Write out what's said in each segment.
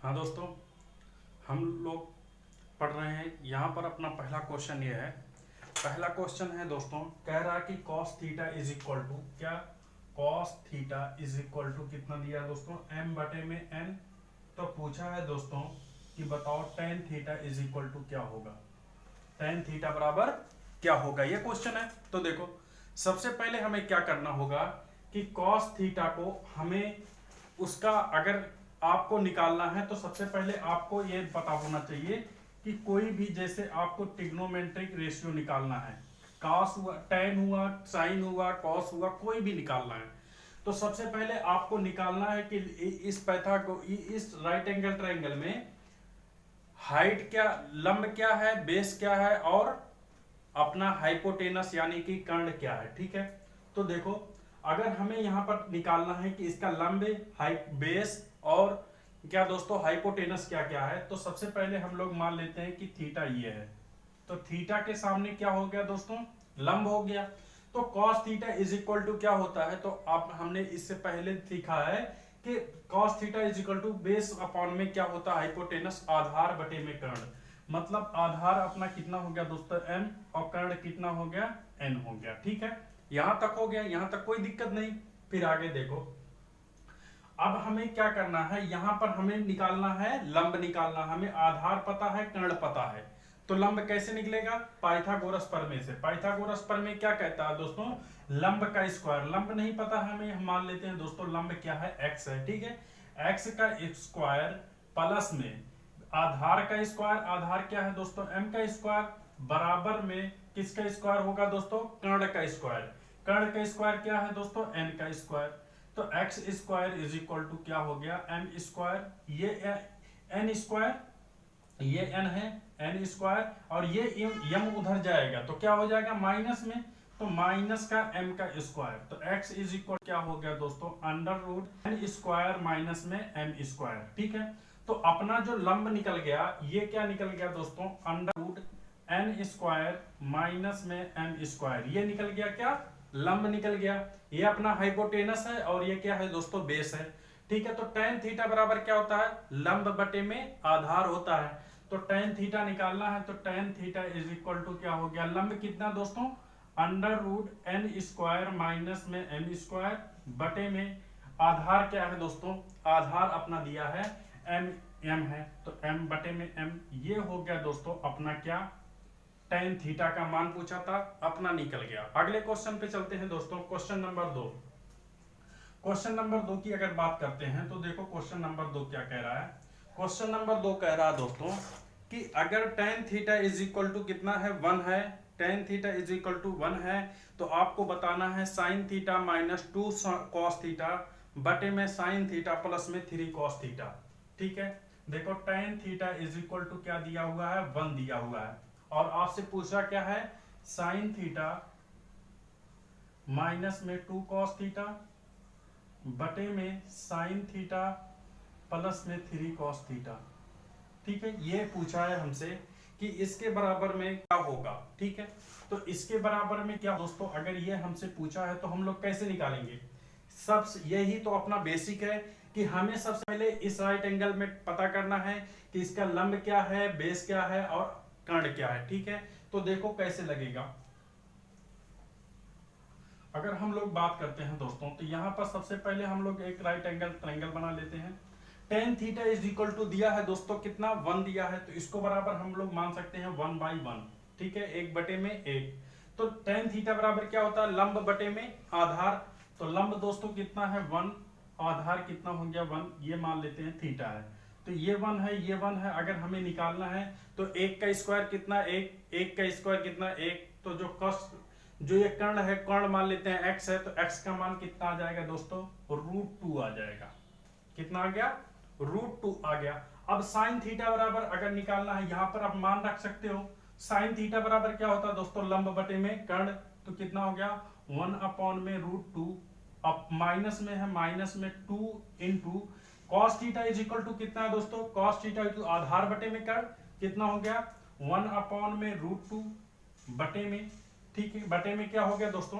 हाँ दोस्तों, हम लोग पढ़ रहे हैं। यहाँ पर अपना पहला क्वेश्चन ये है। पहला क्वेश्चन है दोस्तों, कह रहा है कि cos theta is equal to क्या, cos theta is equal to कितना दिया है दोस्तों, m बटे में n। तो पूछा है दोस्तों कि बताओ tan theta is equal to क्या होगा, tan थीटा बराबर क्या होगा, ये क्वेश्चन है। तो देखो, सबसे पहले हमें क्या करना होगा कि cos थीटा को हमें उसका अगर आपको निकालना है तो सबसे पहले आपको ये पता होना चाहिए कि कोई भी, जैसे आपको ट्रिग्नोमेट्रिक रेशियो निकालना है, cos हुआ, tan हुआ, sin हुआ, cos हुआ, कोई भी निकालना है तो सबसे पहले आपको निकालना है कि इस राइट एंगल ट्रायंगल में हाइट क्या, लंब क्या है, बेस क्या है और अपना हाइपोटेनस यानी कि कर्ण क्या है। ठीक है, तो देखो, अगर हमें यहाँ पर निकालना है कि इसका लंब, हाइट, बेस और क्या दोस्तों हाइपोटेनस क्या क्या है, तो सबसे पहले हम लोग मान लेते हैं कि थीटा ये है। तो थीटा के सामने क्या हो गया दोस्तों, लंब हो गया। तो cos theta is equal to क्या होता है, तो आप हमने इससे पहले सीखा है कि cos theta is equal to base upon में क्या होता है, हाइपोटेनस, आधार बटे में कर्ण। मतलब आधार अपना कितना हो गया दोस्तों, m, और कर्ण कितना हो गया, n हो गया। ठीक है, यहां तक हो गया, यहां तक कोई दिक्कत नहीं। फिर आगे देखो, अब हमें क्या करना है, यहां पर हमें निकालना है लंब, निकालना हमें आधार पता है, कर्ण पता है। तो लंब कैसे निकलेगा, पाइथागोरस प्रमेय से। पाइथागोरस प्रमेय क्या कहता है दोस्तों, लंब का स्क्वायर। लंब नहीं पता है हमें, हम मान लेते हैं दोस्तों लंब क्या है, x है। ठीक है, x का स्क्वायर प्लस में आधार का स्क्वायर, आधार क्या है दोस्तों, m का स्क्वायर, बराबर में किसका स्क्वायर होगा दोस्तों, कर्ण का स्क्वायर। कर्ण का स्क्वायर क्या है दोस्तों, n का स्क्वायर। तो x square is equal to क्या हो गया, एम स्क्वायर, ये एन स्क्वायर, ये एन है, एन स्क्वायर, और ये यम उधर जाएगा तो क्या हो जाएगा माइनस में, तो माइनस का एम का स्क्वायर। तो एक्स इज इक्वल क्या हो गया दोस्तों, under root n square minus में एम स्क्वायर। ठीक है, तो अपना जो लंब निकल गया, ये क्या निकल गया दोस्तों, under root n square minus में एम स्क्वायर। ये निकल गया क्या, लंब निकल गया। ये अपना हाइपोटेनस है और ये क्या है दोस्तों, बेस है। ठीक है, तो tan थीटा बराबर क्या होता है, लंब बटे में आधार होता है। तो tan थीटा निकालना है तो tan theta is equal to क्या हो गया, लंब कितना दोस्तों, under root n square minus में एम स्क्वायर बटे में आधार क्या है दोस्तों, आधार अपना दिया है एम है, तो एम बटे में एम। ये हो गया दोस्तों अपना क्या, tan थीटा का मान पूछा था, अपना निकल गया। अगले क्वेश्चन पे चलते हैं दोस्तों, क्वेश्चन नंबर 2। क्वेश्चन नंबर 2 की अगर बात करते हैं तो देखो क्वेश्चन नंबर 2 क्या कह रहा है। क्वेश्चन नंबर 2 कह रहा है दोस्तों कि अगर tan theta is equal to कितना है, 1 है, tan theta is equal to 1 है, तो आपको बताना है sin theta minus 2 cos theta बटे में sin थीटा प्लस में 3 cos थीटा। ठीक है, देखो tan theta is equal to क्या दिया हुआ है, 1 दिया हुआ है, और आपसे पूछा क्या है, sin थीटा माइनस में 2 cos थीटा बटे में sin थीटा प्लस में 3 cos थीटा। ठीक है, ये पूछा है हमसे कि इसके बराबर में क्या होगा। ठीक है, तो इसके बराबर में क्या दोस्तों, अगर ये हमसे पूछा है तो हम लोग कैसे निकालेंगे, यही तो अपना बेसिक है कि हमें सबसे पहले इस राइट एंगल में पता करना है कि इसका लंब क्या है, बेस क्या है और कर्ण क्या है। ठीक है, तो देखो कैसे लगेगा। अगर हम लोग बात करते हैं दोस्तों, तो यहां पर सबसे पहले हम लोग एक राइट एंगल ट्रायंगल बना लेते हैं। tan theta is equal to दिया है दोस्तों कितना, 1 दिया है, तो इसको बराबर हम लोग मान सकते हैं 1/1। ठीक है, 1 बटे में 1। तो tan थीटा बराबर क्या होता है, लंब बटे में आधार। तो लंब दोस्तों कितना है, 1, आधार कितना हो गया 1, ये मान लेते हैं थीटा है। तो ये 1 है, ये 1 है, अगर हमें निकालना है तो 1 का स्क्वायर कितना, 1 का स्क्वायर कितना 1। तो जो ये कर्ण है, कर्ण मान लेते हैं x है, तो x का मान कितना आ जाएगा दोस्तों, √2 आ जाएगा। कितना आ गया, √2 आ गया। अब sin थीटा बराबर अगर निकालना है, यहां पर आप मान रख सकते हो, sin थीटा बराबर क्या होता है दोस्तों, लंब बटे में कर्ण। तो कितना हो गया, 1 में √2, अब माइनस में है, माइनस में 2 into cos theta is equal to कितना है दोस्तों, cos थीटा इक्वल आधार बटे में कर्ण, कितना हो गया 1 में √2 बटे में। ठीक है, बटे में क्या हो गया दोस्तों,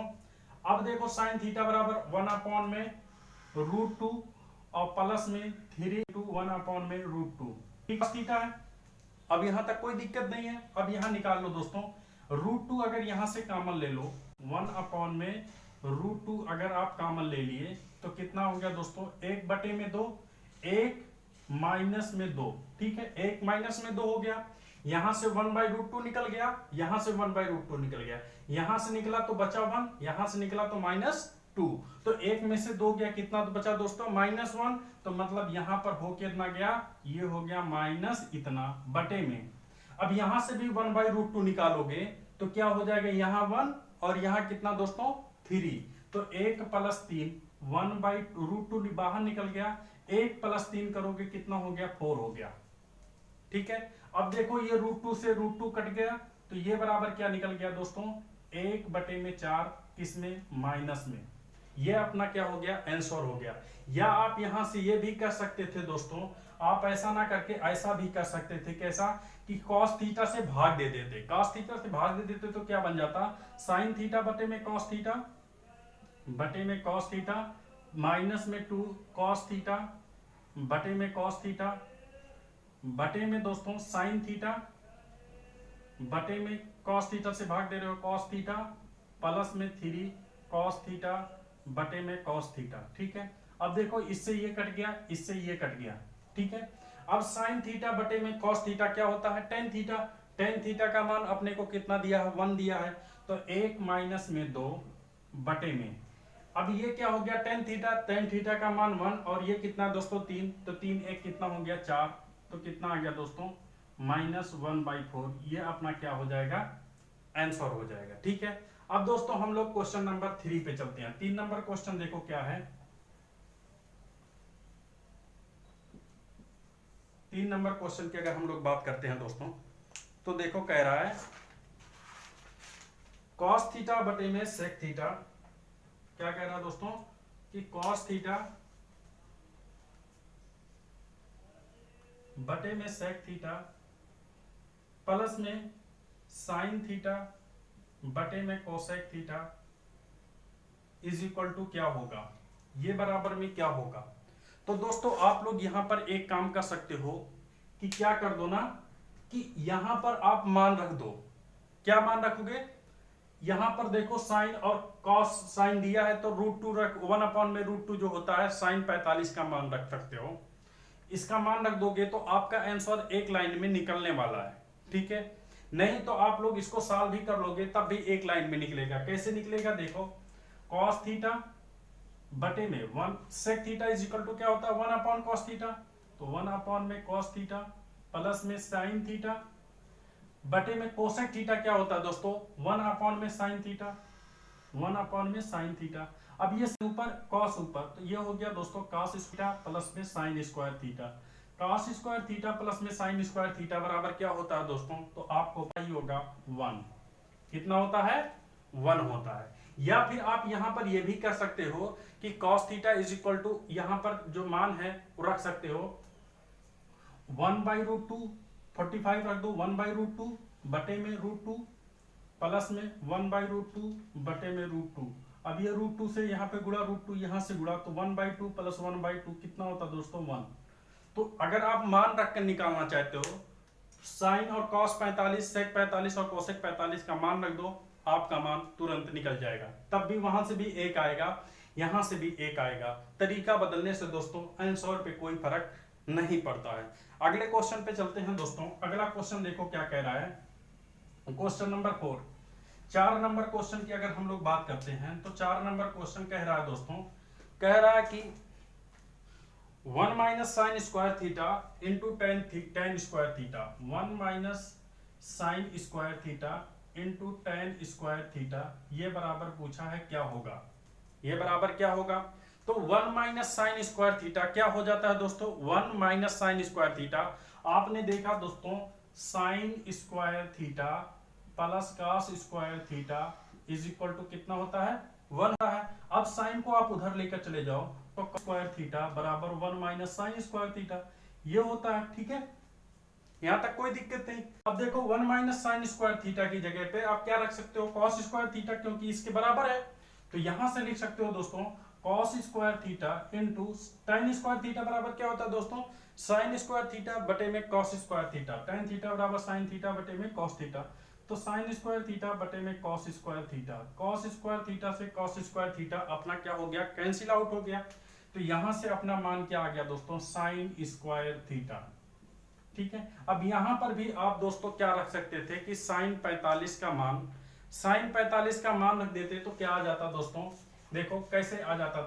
अब देखो sin थीटा बराबर 1 में √2 और प्लस में 3/1 में √2 ठीक थीटा है। अब यहां तक कोई दिक्कत नहीं है। अब यहां निकाल लो दोस्तों, √2 अगर यहां से कॉमन ले लो, 1 में √2 अगर आप कॉमन ले लिए तो कितना हो गया दोस्तों, 1/2, 1 माइनस में 2, ठीक है, 1 माइनस में 2 हो गया। यहां से 1/√2 निकल गया, यहां से 1/√2 निकल गया, यहां से निकला तो बचा 1, यहां से निकला तो -2, तो 1 में से 2 गया, कितना तो बचा दोस्तों -1, तो मतलब यहां पर हो कितना गया, ये हो गया माइनस इतना बटे में। अब यहां से भी 1/√2 निकालोगे तो क्या हो जाएगा, यहां 1 और यहां कितना दोस्तों 3, तो 1 + 3, 1/√2 बाहर निकल गया, 1 + 3 करोगे कितना हो गया, 4 हो गया, ठीक है। अब देखो ये √2 से √2 कट गया, तो ये बराबर क्या निकल गया दोस्तों, 1/4 किसमें, माइनस में। ये अपना क्या हो गया, आंसर हो गया। या आप यहां से ये भी कर सकते थे दोस्तों, आप ऐसा ना करके ऐसा भी कर सकते थे, कैसा कि cos थीटा से भाग दे देते, cos थीटा से भाग दे देते तो क्या बन जाता, sin थीटा बटे में cos थीटा बटे में cos थीटा माइनस में 2 cos थीटा बटे में cos थीटा बटे में दोस्तों sin थीटा बटे में cos थीटा से भाग दे रहे हो cos थीटा प्लस में 3 cos थीटा बटे में cos थीटा, ठीक है। अब देखो इससे ये कट गया, इससे ये कट गया, ठीक है। अब sin थीटा बटे में cos थीटा क्या होता है, tan थीटा। tan थीटा का मान अपने को कितना दिया है, 1 दिया है, तो 1 माइनस में 2 बटे में, अब ये क्या हो गया tan थीटा का मान 1 और ये कितना दोस्तों 3, तो 3 1 कितना हो गया 4, तो कितना आ गया दोस्तों -1/4। ये अपना क्या हो जाएगा, आंसर हो जाएगा, ठीक है। अब दोस्तों हम लोग क्वेश्चन नंबर 3 पे चलते हैं। 3 नंबर क्वेश्चन देखो क्या है। 3 नंबर क्वेश्चन की अगर हम लोग बात करते हैं दोस्तों, तो देखो कह रहा है cos थीटा बटे में sec थीटा, क्या कह रहा है दोस्तों कि cos थीटा बटे में sec थीटा प्लस में sin थीटा बटे में cosec theta is equal to क्या होगा, ये बराबर में क्या होगा। तो दोस्तों आप लोग यहां पर एक काम कर सकते हो कि क्या कर दो ना, कि यहां पर आप मान रख दो। क्या मान रखोगे, यहां पर देखो साइन और कॉस, साइन दिया है तो √2 रख, 1 में √2 जो होता है साइन 45 का मान रख सकते हो। इसका मान रख दोगे तो आपका आंसर एक लाइन में निकलने वाला है, ठीक है। नहीं तो आप लोग इसको सॉल्व भी कर लोगे तब भी एक लाइन में निकलेगा। कैसे निकलेगा देखो, cos थीटा बटे में 1 sec theta is equal to क्या होता है 1 cos थीटा, तो 1 में cos थीटा प्लस में sin थीटा बटे में cosec थीटा क्या होता है दोस्तों 1 में sin थीटा, 1 में sin थीटा। अब ये ऊपर cos ऊपर, तो ये हो गया दोस्तों cos थीटा प्लस में sin square theta. cos square theta plus में sin स्क्वायर थीटा बराबर क्या होता है दोस्तों, तो आपको पता ही होगा 1। कितना होता है, 1 होता है। या फिर आप यहां पर ये भी कर सकते हो कि cos theta is equal to, यहां पर जो मान है वो रख सकते हो 1/√2, 45 रख दो, 1/√2 बटे में √2 प्लस में 1/√2 बटे में √2। अब ये √2 से यहाँ पे गुणा, √2 यहाँ से गुणा, तो 1/2 प्लस 1/2 कितना होता है दोस्तों 1। तो अगर आप मान रखकर निकालना चाहते हो, साइन और cos 45, sec 45 और cosec 45 का मान रख दो, आपका मान तुरंत निकल जाएगा। तब भी वहां से भी एक आएगा, यहां से भी एक आएगा। तरीका बदलने से दोस्तों आंसर पे कोई फर्क नहीं पड़ता है। अगले क्वेश्चन पे चलते हैं दोस्तों। अगला क्वेश्चन देखो क्या कह रहा है, क्वेश्चन नंबर 4। 4 नंबर क्वेश्चन की अगर हम लोग बात करते हैं तो 4 नंबर क्वेश्चन कह रहा है दोस्तों, कह रहा है कि 1 minus sign square theta into tan square theta, 1 minus sign square theta into tan square theta, ये बराबर पूछा है क्या होगा, ये बराबर क्या होगा। तो 1 माइनस साइन स्क्वायर थीटा क्या हो जाता है दोस्तों, 1 माइनस साइन स्क्वायर थीटा, आपने देखा दोस्तों sine square theta plus cos square theta is equal to कितना होता है 1 होता है। अब साइन को आप उधर लेकर चले जाओ तो cos स्क्वायर थीटा बराबर 1 माइनस साइन स्क्वायर थीटा, ये होता है, ठीक है। यहां तक कोई दिक्कत नहीं। अब देखो 1 माइनस साइन स्क्वायर थीटा की जगह पे आप क्या रख सकते हो cos स्क्वायर थीटा, क्योंकि इसके बराबर है, तो यहां से लिख सकते हो दोस्तों cos square theta into ten square theta बराबर क्या होता है दोस्तों, साइन स्क्वायर थीटा बटे में cos square theta. Tan theta बराबर साइन थीटा बटे में कॉस थीटा, तो साइन स्क्वायर थीटा बटे में cos square theta. Cos square theta से कॉस स्क्वायर थीटा अपना क्या हो गया, कैंसिल आउट हो गया। तो यहां से अपना मान क्या आ गया दोस्तों, साइन स्क्वायर थीटा। ठीक है, अब यहां पर भी आप दोस्तों क्या रख सकते थे कि साइन 45 का मान, साइन 45 का मान रख देते तो क्या आ जाता दोस्तों, देखो कैसे आ जाता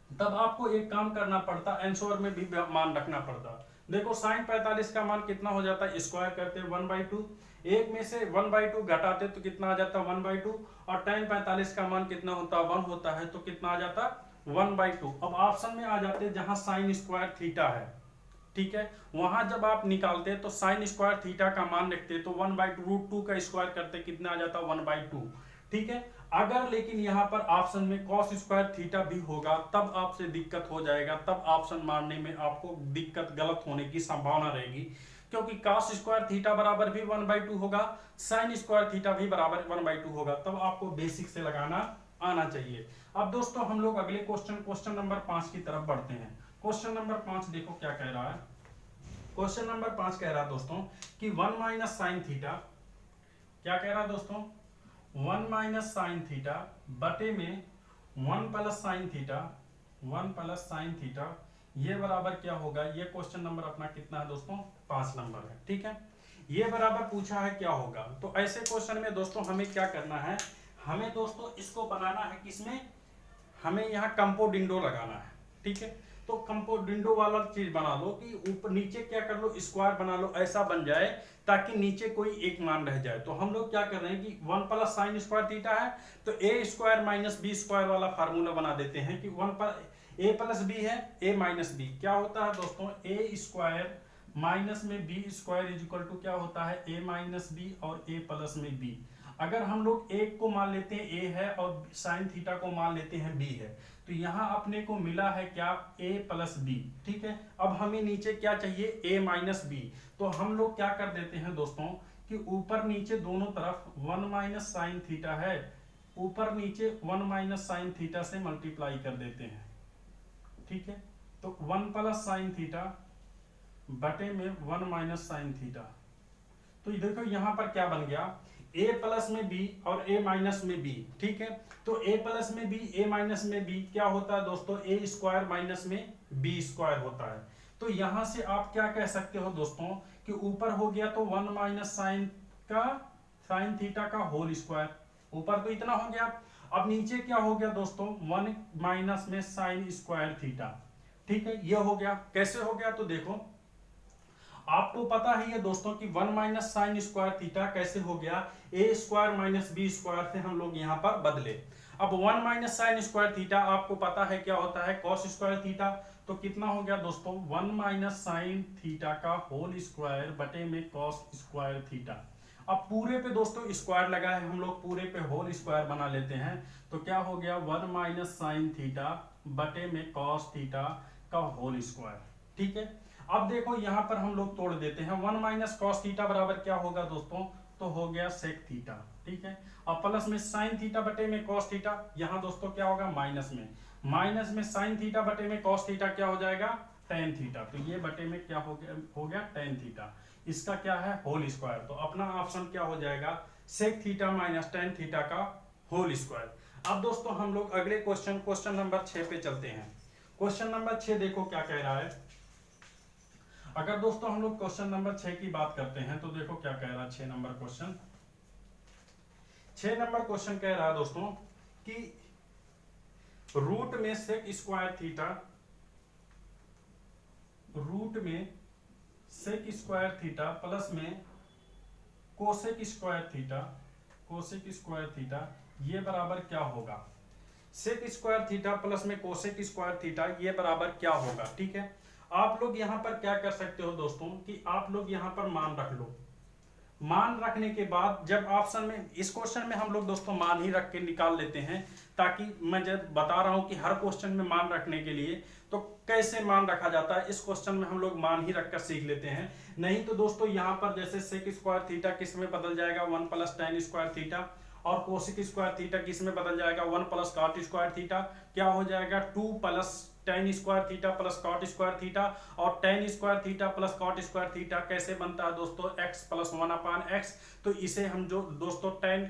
तब आपको एक काम करना पड़ता, आंसर में भी मान रखना पड़ता। देखो साइन 45 का मान कितना हो जाता है, स्क्वायर करते 1/2, एक में से 1/2 घटाते तो कितना आ जाता 1/2, और tan 45 का मान कितना होता 1 होता है, तो कितना आ जाता 1/2। अब ऑप्शन में आ जाते जहां साइन स्क्वायर थीटा है, ठीक है, वहां जब आप निकालते तो साइन स्क्वायर थीटा का मान लिखते तो 1/√2 का स्क्वायर करते कितना आ जाता 1/2। ठीक है, अगर लेकिन यहाँ पर ऑप्शन में कॉस स्क्वायर थीटा भी होगा तब आपसे दिक्कत हो जाएगा, तब ऑप्शन मारने में आपको दिक्कत गलत होने की संभावना रहेगी, क्योंकि कॉस स्क्वायर थीटा बराबर भी 1/2 होगा, साइन स्क्वायर थीटा भी बराबर 1/2 होगा, तब आपको बेसिक से लगाना आना चाहिए। अब दोस्तों हम लोग अगले क्वेश्चन नंबर 5 की तरफ बढ़ते हैं। क्वेश्चन नंबर 5 देखो क्या कह रहा है। क्वेश्चन नंबर 5 कह रहा है दोस्तों कि 1 माइनस साइन थीटा, क्या कह रहा है दोस्तों, 1 माइनस साइन थीटा बटे में 1 plus sine theta, 1 plus sine theta, ये बराबर क्या होगा। ये क्वेश्चन नंबर अपना कितना है दोस्तों, 5 नंबर है। ठीक है, ये बराबर पूछा है क्या होगा। तो ऐसे क्वेश्चन में दोस्तों हमें क्या करना है, हमें दोस्तों इसको बनाना है किसमें, हमें यहाँ कंपोनेंडो लगाना है। ठीक है, तो कंपोनेंडो वाला चीज बना लो कि ऊपर नीचे क्या कर लो, स्क्वायर बना लो, ऐसा बन जाए ताकि नीचे कोई एक मान रह जाए। तो हम लोग क्या कर रहे हैं कि 1 प्लस साइन स्क्वायर थीटा है तो ए स्क्वायर माइनस बी स्क्वायर वाला फार्मूला बना देते हैं कि 1 पर ए प्लस बी है, ए माइनस बी क्या होता है दोस्तों, ए स्क्वायर माइनस में b square is equal to क्या होता है, ए माइनस बी और ए प्लस में बी। अगर हम लोग एक को मान लेते हैं ए है और साइन थीटा को मान लेते हैं बी है, तो यहां अपने को मिला है क्या, a प्लस बी। ठीक है, अब हमें नीचे क्या चाहिए, a माइनस बी। तो हम लोग क्या कर देते हैं दोस्तों कि ऊपर नीचे दोनों तरफ 1 माइनस साइन थीटा है, ऊपर नीचे 1 माइनस साइन थीटा से मल्टीप्लाई कर देते हैं। ठीक है, तो 1 प्लस साइन थीटा बटे में 1 माइनस साइन थीटा। तो देखो यहां पर क्या बन गया, a प्लस में b और a माइनस में b। ठीक है, तो a प्लस में b a माइनस में b क्या होता है दोस्तों, a स्क्वायर माइनस में b स्क्वायर होता है। तो यहां से आप क्या कह सकते हो दोस्तों कि ऊपर हो गया तो 1 माइनस साइन थीटा का होल स्क्वायर, ऊपर तो इतना हो गया। अब नीचे क्या हो गया दोस्तों, 1 माइनस में साइन स्क्वायर थीटा। ठीक है, ये हो गया। कैसे हो गया, तो देखो आपको पता ही है दोस्तों कि 1 माइनस साइन स्क्वायर थीटा कैसे हो गया, ए स्क्वायर माइनस बी स्क्वायर से हम लोग यहाँ पर बदले। अब 1 माइनस साइन स्क्वायर थीटा आपको पता है क्या होता है, कॉस स्क्वायर थीटा। तो कितना हो गया दोस्तों, 1 माइनस साइन थीटा का होल स्क्वायर बटे में कॉस स्क्वायर थीटा। अब पूरे पे दोस्तों स्क्वायर लगा है, हम लोग पूरे पे होल स्क्वायर बना लेते हैं। तो क्या हो गया, 1 माइनस साइन थीटा बटे में कॉस थीटा का होल स्क्वायर। ठीक है, अब देखो यहां पर हम लोग तोड़ देते हैं, 1 माइनस कॉस थीटा बराबर क्या होगा दोस्तों, तो हो गया सेक थीटा। ठीक है, अब प्लस में साइन थीटा बटे में कॉस थीटा, यहां दोस्तों क्या होगा माइनस में साइन थीटा बटे में कॉस थीटा क्या हो जाएगा, टेन थीटा। तो ये बटे में क्या हो गया टेन थीटा, इसका क्या है होल स्क्वायर। तो अपना ऑप्शन क्या हो जाएगा, sec theta minus tan theta का होल स्क्वायर। अब दोस्तों हम लोग अगले क्वेश्चन नंबर 6 पे चलते हैं। क्वेश्चन नंबर 6 देखो क्या कह रहा है। अगर दोस्तों हम लोग क्वेश्चन नंबर 6 की बात करते हैं तो देखो क्या कह रहा है 6 नंबर क्वेश्चन कह रहा है दोस्तों कि रूट में सेक स्क्वायर थीटा प्लस में कोसेक स्क्वायर थीटा ये बराबर क्या होगा, सेक स्क्वायर थीटा प्लस में कोसेक स्क्वायर थीटा ये बराबर क्या होगा। ठीक है, आप लोग यहां पर क्या कर सकते हो दोस्तों कि आप लोग यहां पर मान रख लो। मान रखने के बाद जब ऑप्शन में, इस क्वेश्चन में हम लोग दोस्तों मान ही रख के निकाल लेते हैं, ताकि मैं जब बता रहा हूं कि हर क्वेश्चन में मान रखने के लिए तो कैसे मान रखा जाता है, इस क्वेश्चन में हम लोग मान ही रखकर सीख लेते हैं। नहीं तो दोस्तों यहां पर जैसे सेक स्क्वायर थीटा किस में बदल जाएगा, 1 प्लस टेन स्क्वायर थीटा, और कोसेक स्क्वायर थीटा किस में बदल जाएगा, 1 प्लस कॉट स्क्वायर थीटा, क्या हो जाएगा 2 plus tan square theta plus cot square theta, और tan square theta plus cot square theta कैसे बनता है दोस्तों, x प्लस 1/x। तो इसे हम जो दोस्तों टेन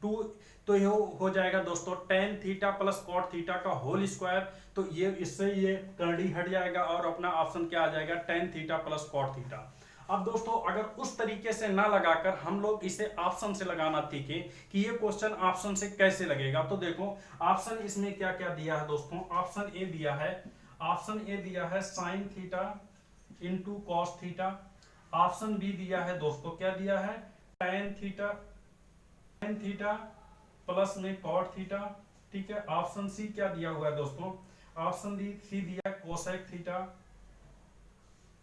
टू, तो ये हो जाएगा दोस्तों tan theta plus cot theta का होल स्क्वायर। तो ये इससे ये कर्ली हट जाएगा और अपना ऑप्शन क्या आ जाएगा, tan theta plus cot theta. अब दोस्तों अगर उस तरीके से ना लगाकर हम लोग इसे ऑप्शन से लगाना सीखे कि ये क्वेश्चन ऑप्शन से कैसे लगेगा, तो देखो ऑप्शन इसमें क्या क्या दिया है दोस्तों। ऑप्शन ए दिया है, ऑप्शन ए दिया है sine theta into cos theta. Option b दिया है दोस्तों, क्या दिया है, टेन थीटा प्लस में कॉट थीटा। ठीक है, ऑप्शन सी क्या दिया हुआ है दोस्तों, ऑप्शन सी दिया है कोसेक थीटा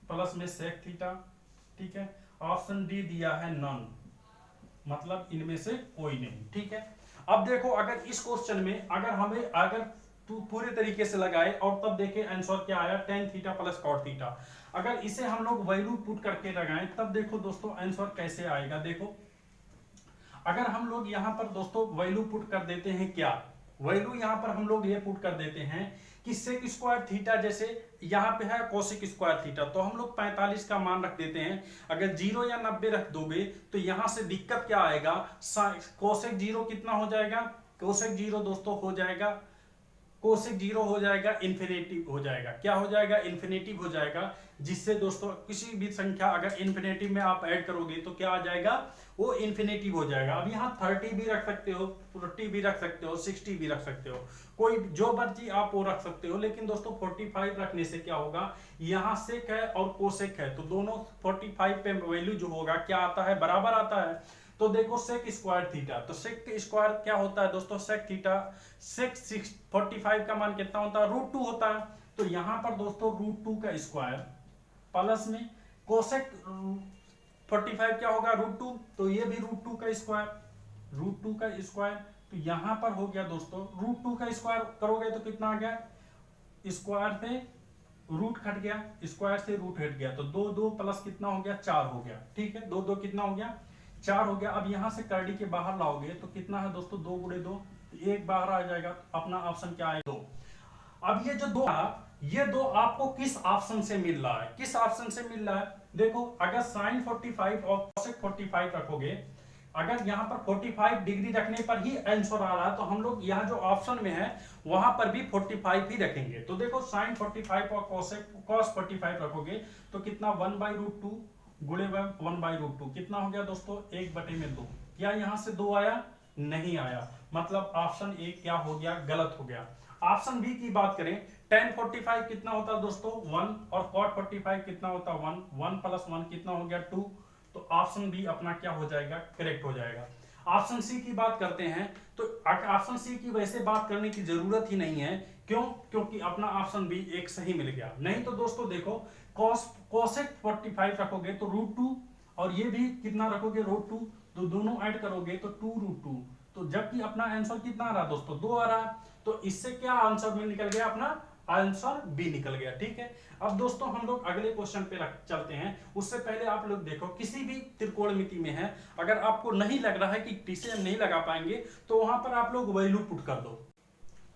प्लस में सेक थीटा। ठीक है, ऑप्शन डी दिया है नॉन, मतलब इनमें से कोई नहीं। ठीक है, अब देखो अगर इस क्वेश्चन में अगर तू पूरे तरीके से लगाए और तब देखे आंसर क्या आया, tan theta plus cot theta. अगर इसे हम लोग वैल्यू पुट करके लगाएं तब देखो दोस्तों आंसर कैसे आएगा। देखो अगर हम लोग यहाँ पर दोस्तों वैल्यू पुट कर देते हैं, क्या वैल्यू यहाँ पर हम लोग ये पुट कर देते हैं कि सेक स्क्वायर थीटा, जैसे यहाँ पे है कोसेक स्क्वायर थीटा, तो हम लोग 45 का मान रख देते हैं। अगर 0 या 90 रख दोगे तो यहाँ से दिक्कत क्या आएगा, कोसेक 0 कितना हो जाएगा, कोसेक 0 दोस्तों हो जाएगा, कोसेक 0 हो जाएगा इन्फिनेटिव हो जाएगा, क्या हो जाएगा, इन्फिनेटिव हो जाएगा। जिससे दोस्तों किसी भी संख्या अगर इन्फिनेटिव में आप ऐड करोगे तो क्या आ जाएगा, वो इन्फिनेटिव हो जाएगा। अब यहाँ 30 भी रख सकते हो, 40 भी रख सकते हो, 60 भी रख सकते हो, कोई जो मर्जी आप वो रख सकते हो। लेकिन दोस्तों 45 रखने से क्या होगा, यहाँ सेक है और कोसेक है, तो दोनों 45 पे वैल्यू जो होगा क्या आता है, बराबर आता है। तो देखो सेक स्क्वायर थीटा, तो सेक स्क्वायर क्या होता है दोस्तों, सेक थीटा, सेक 45 का मान कितना होता है, √2 होता है। तो यहाँ पर दोस्तों √2 का स्क्वायर प्लस में कोसेक 45 क्या होगा, √2, तो ये भी √2 का स्क्वायर, √2 का स्क्वायर। तो यहां पर हो गया दोस्तों √2 का स्क्वायर करोगे तो कितना आ गया, स्क्वायर से रूट हट गया, स्क्वायर से रूट हट गया, तो 2 प्लस कितना हो गया, 4 हो गया। ठीक है, 2 कितना हो गया, 4 हो गया। अब यहां से कर्ली के बाहर लाओगे तो कितना है दोस्तों, 2 × 2, 1 बाहर आ जाएगा, अपना ऑप्शन क्या है, 2। अब ये दो आपको किस ऑप्शन से मिल रहा है, किस ऑप्शन से मिल रहा है, देखो अगर साइन 45 और कोसेक 45 रखोगे, अगर यहाँ पर 45 डिग्री रखने पर ही आंसर आ रहा है, तो हम लोग यहाँ जो ऑप्शन में है वहां पर भी 45 ही रखेंगे। तो देखो साइन 45 और कॉस 45 रखोगे तो कितना 1/√2 गुणे 1/√2 कितना हो गया दोस्तों, 1/2। क्या यहाँ से 2 आया, नहीं आया, मतलब ऑप्शन ए क्या हो गया, गलत हो गया। ऑप्शन बी की बात करें, tan 45 कितना होता है दोस्तों, 1, और cot 45 कितना होता है, 1, 1 + 1 कितना हो गया, 2। तो ऑप्शन बी अपना क्या हो जाएगा, करेक्ट हो जाएगा। ऑप्शन सी की बात करते हैं, तो ऑप्शन सी की वैसे बात करने की जरूरत ही नहीं है, क्यों, क्योंकि अपना ऑप्शन बी एक सही मिल गया। नहीं तो दोस्तों देखो कोसेक 45 रखोगे तो √2, और ये भी कितना रखोगे, √2, तो दोनों ऐड करोगे तो 2√2, तो जबकि अपना आंसर कितना आ रहा है दोस्तों, 2 आ रहा है। तो इससे क्या आंसर में निकल गया, अपना आंसर बी निकल गया। ठीक है, अब दोस्तों हम लोग अगले क्वेश्चन पे चलते हैं। उससे पहले आप लोग देखो, किसी भी त्रिकोणमिति में है, अगर आपको नहीं लग रहा है कि टीसे हम नहीं लगा पाएंगे, तो वहां पर आप लोग वैल्यू पुट कर दो।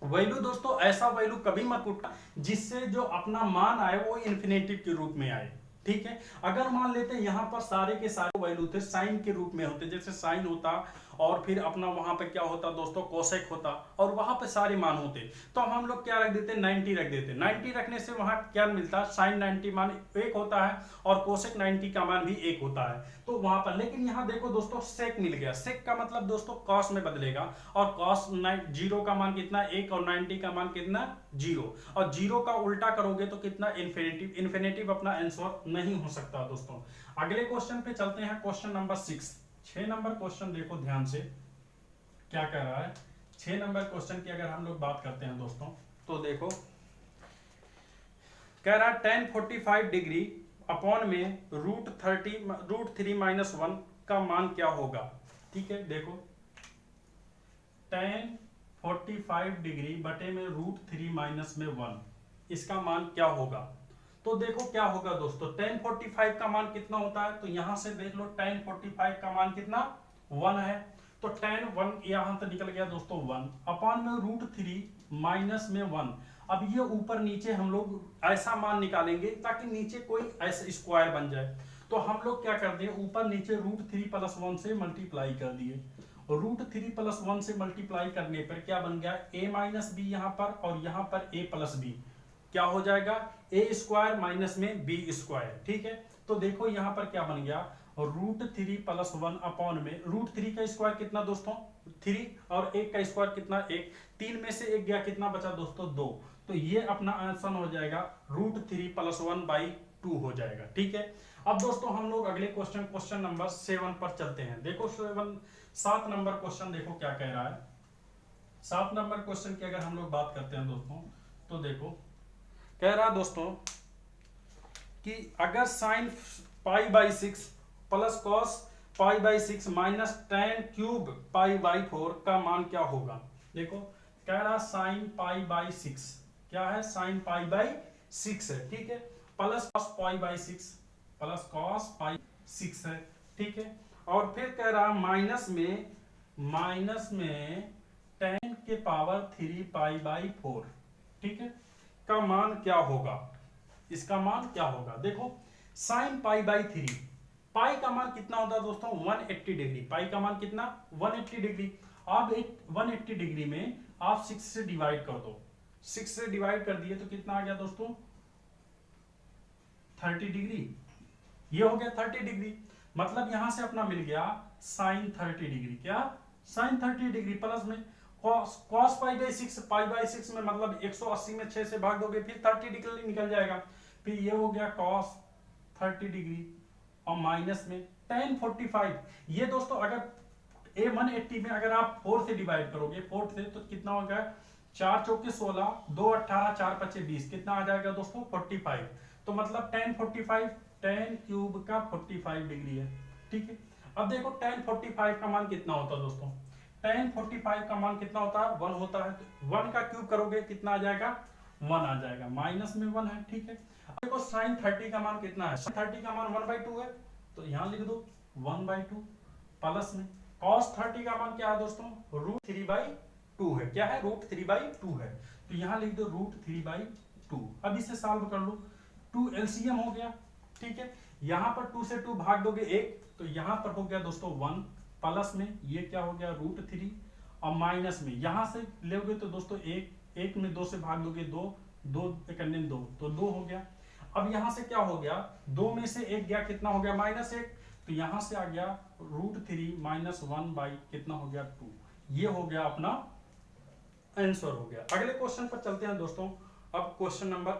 वैल्यू दोस्तों ऐसा वैल्यू कभी मत पुट जिससे जो अपना मान आए वो इन्फिनेटिव के रूप में आए। ठीक है, अगर मान लेते हैं यहाँ पर सारे के सारे वैल्यू थे साइन के रूप में होते, जैसे साइन होता और फिर अपना वहां पे क्या होता दोस्तों, कोसेक होता, और वहां पे सारे मान होते, तो हम लोग क्या रख देते, 90 रख देते। 90 रखने से वहां क्या मिलता, साइन 90 मान 1 होता है और कोसेक 90 का मान भी 1 होता है, तो वहां पर। लेकिन यहाँ देखो दोस्तों सेक मिल गया, सेक का मतलब दोस्तों कॉस में बदलेगा, और कॉस 0 का मान कितना, 1, और 90 का मान कितना, 0, और 0 का उल्टा करोगे तो कितना, इन्फिनेटिव। इन्फिनेटिव अपना आंसर नहीं हो सकता दोस्तों। अगले क्वेश्चन पे चलते हैं, क्वेश्चन नंबर 6 नंबर क्वेश्चन देखो ध्यान से क्या कह रहा है। 6 नंबर क्वेश्चन की अगर हम लोग बात करते हैं दोस्तों, तो देखो कह रहा है tan 45 डिग्री अपॉन में √3 - 1 का मान क्या होगा। ठीक है, देखो tan 45 डिग्री बटे में √3 - 1 इसका मान क्या होगा। तो देखो क्या होगा दोस्तों, tan 45 का मान कितना होता है, तो यहां से देख लो tan 45 का मान कितना, 1 है, तो tan 1 यहां से निकल गया दोस्तों 1 अपॉन में √3 माइनस में 1। अब ये ऊपर नीचे हम लोग ऐसा मान निकालेंगे ताकि नीचे कोई ऐसा स्क्वायर बन जाए। तो हम लोग क्या कर दिए, ऊपर नीचे √3 + 1 से मल्टीप्लाई कर दिए। √3 + 1 से मल्टीप्लाई करने पर क्या बन गया, a - b यहाँ पर और यहाँ पर a + b क्या हो जाएगा, a² माइनस में b²। ठीक है, तो देखो यहाँ पर क्या बन गया, √3 + 1 अपॉन में √3 का स्क्वायर कितना दोस्तों 3 और 1 का स्क्वायर कितना 1, 3 में से 1 गया, कितना बचा दोस्तों 2। तो ये अपना आंसर हो जाएगा √3 + 1/2 हो जाएगा। ठीक है, अब दोस्तों हम लोग अगले क्वेश्चन नंबर 7 पर चलते हैं। देखो 7 नंबर क्वेश्चन देखो क्या कह रहा है। 7 नंबर क्वेश्चन की अगर हम लोग बात करते हैं दोस्तों, तो देखो कह रहा है दोस्तों कि अगर sin π/6 plus cos π/6 minus tan³ π/4 का मान क्या होगा। देखो कह रहा sin π/6 क्या है, sin π/6 है। ठीक है, प्लस cos π/6 प्लस cos π/6 है। ठीक है, और फिर कह रहा माइनस में tan के पावर 3 π/4 ठीक है का मान क्या होगा, इसका मान क्या होगा। देखो sin π/3 पाई का मान कितना होता है दोस्तों 180 डिग्री, पाई का मान कितना 180 डिग्री। आप 180 डिग्री में आप 6 से डिवाइड कर दो, 6 से डिवाइड कर दिए तो कितना आ गया दोस्तों 30 डिग्री, ये हो गया 30 डिग्री। मतलब यहां से अपना मिल गया sin 30 डिग्री, क्या sin 30 डिग्री प्लस में cos π/6 में मतलब 180 में 6 से भाग दोगे फिर 30 डिग्री निकल जाएगा। फिर ये हो गया cos 30 डिग्री और माइनस में tan 45। ये दोस्तों अगर a180 में अगर आप 4 से डिवाइड करोगे 4 से तो कितना होगा 4 चौके 16, 2 18, 4 पच्चे 20, कितना आ जाएगा दोस्तों 45। तो मतलब tan 45 tan³ का 45 डिग्री है। ठीक है, अब देखो tan 45 का मान कितना होता है दोस्तों, tan 45 का मान कितना होता है 1 होता है। तो 1 का क्यूब करोगे कितना आ जाएगा 1 आ जाएगा, माइनस में 1 है। ठीक है, अब देखो sin 30 का मान कितना है, sin 30 का मान 1/2 है तो यहां लिख दो 1/2 प्लस में cos 30 का मान क्या है दोस्तों √3/2 है, क्या है √3/2 है तो यहां लिख दो √3/2। अब इसे सॉल्व कर लो, 2 एलसीएम हो गया। ठीक है, यहां पर 2 से 2 भाग दोगे 1 तो यहां पर हो गया दोस्तों 1 प्लस में ये क्या हो गया √3 और माइनस में यहां से लोगे तो दोस्तों 1 में 2 से भाग दोगे 2, 2 तो 2 हो गया। अब यहां से क्या हो गया 2 में से 1 गया, कितना हो गया -1, तो यहां से आ गया √3 - 1 कितना हो गया 2। ये हो गया अपना आंसर हो गया। अगले क्वेश्चन पर चलते हैं दोस्तों। अब क्वेश्चन नंबर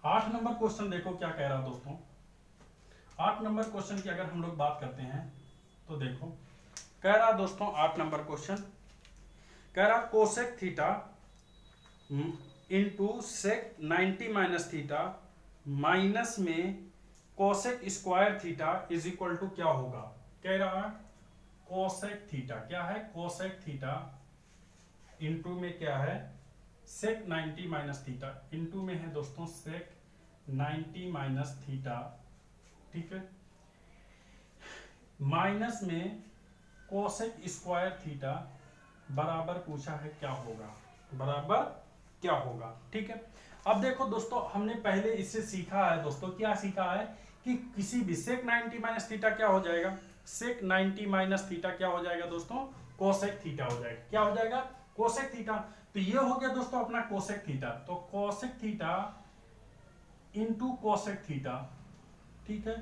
8 नंबर क्वेश्चन देखो क्या कह रहा है दोस्तों। 8 नंबर क्वेश्चन की अगर हम लोग बात करते हैं तो देखो कह रहा दोस्तों 8 नंबर क्वेश्चन कह रहा cosec theta into sec 90 - theta minus में cosec square theta is equal to क्या होगा। कह रहा है कोसेक थीटा क्या है, कोसेक थीटा इंटू में क्या है सेक 90 - थीटा, इंटू में है दोस्तों सेक 90 - थीटा। ठीक है, माइनस में कोसेक स्क्वायर थीटा बराबर पूछा है क्या होगा, बराबर क्या होगा। ठीक है, अब देखो दोस्तों हमने पहले इससे सीखा है दोस्तों, क्या सीखा है कि किसी भी सेक 90 - थीटा क्या हो जाएगा, सेक 90 - थीटा क्या हो जाएगा दोस्तों कोसेक थीटा हो जाएगा। क्या हो जाएगा कोसेक थीटा। तो ये हो गया दोस्तों अपना कोसेक थीटा, तो cosec theta into cosec theta. ठीक है,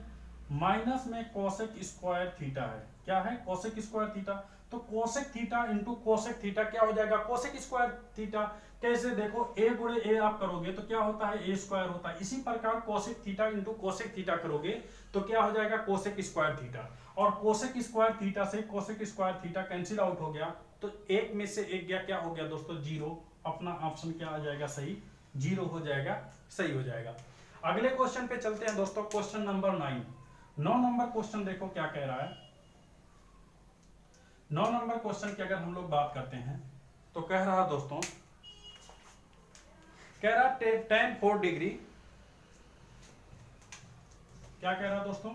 माइनस में कोसेक स्क्वायर थीटा है, क्या है कोसेक स्क्वायर थीटा। तो cosec theta into cosec theta क्या हो जाएगा कोसेक स्क्वायर थीटा। कैसे देखो a गुणे a आप करोगे तो क्या होता है a स्क्वायर होता है। इसी प्रकार cosec theta into cosec theta करोगे तो क्या हो जाएगा कोसेक स्क्वायर थीटा। और कोसेक स्क्वायर थीटा से cosec square theta cancel out हो गया तो 1 में से 1 गया, क्या हो गया दोस्तों 0। अपना ऑप्शन क्या आ जाएगा सही 0 हो जाएगा, सही हो जाएगा। अगले क्वेश्चन पे चलते हैं दोस्तों, क्वेश्चन नंबर 9 नंबर क्वेश्चन देखो क्या कह रहा है। 9 नंबर क्वेश्चन की अगर हम लोग बात करते हैं तो कह रहा दोस्तों कह रहा tan 4 डिग्री, क्या कह रहा दोस्तों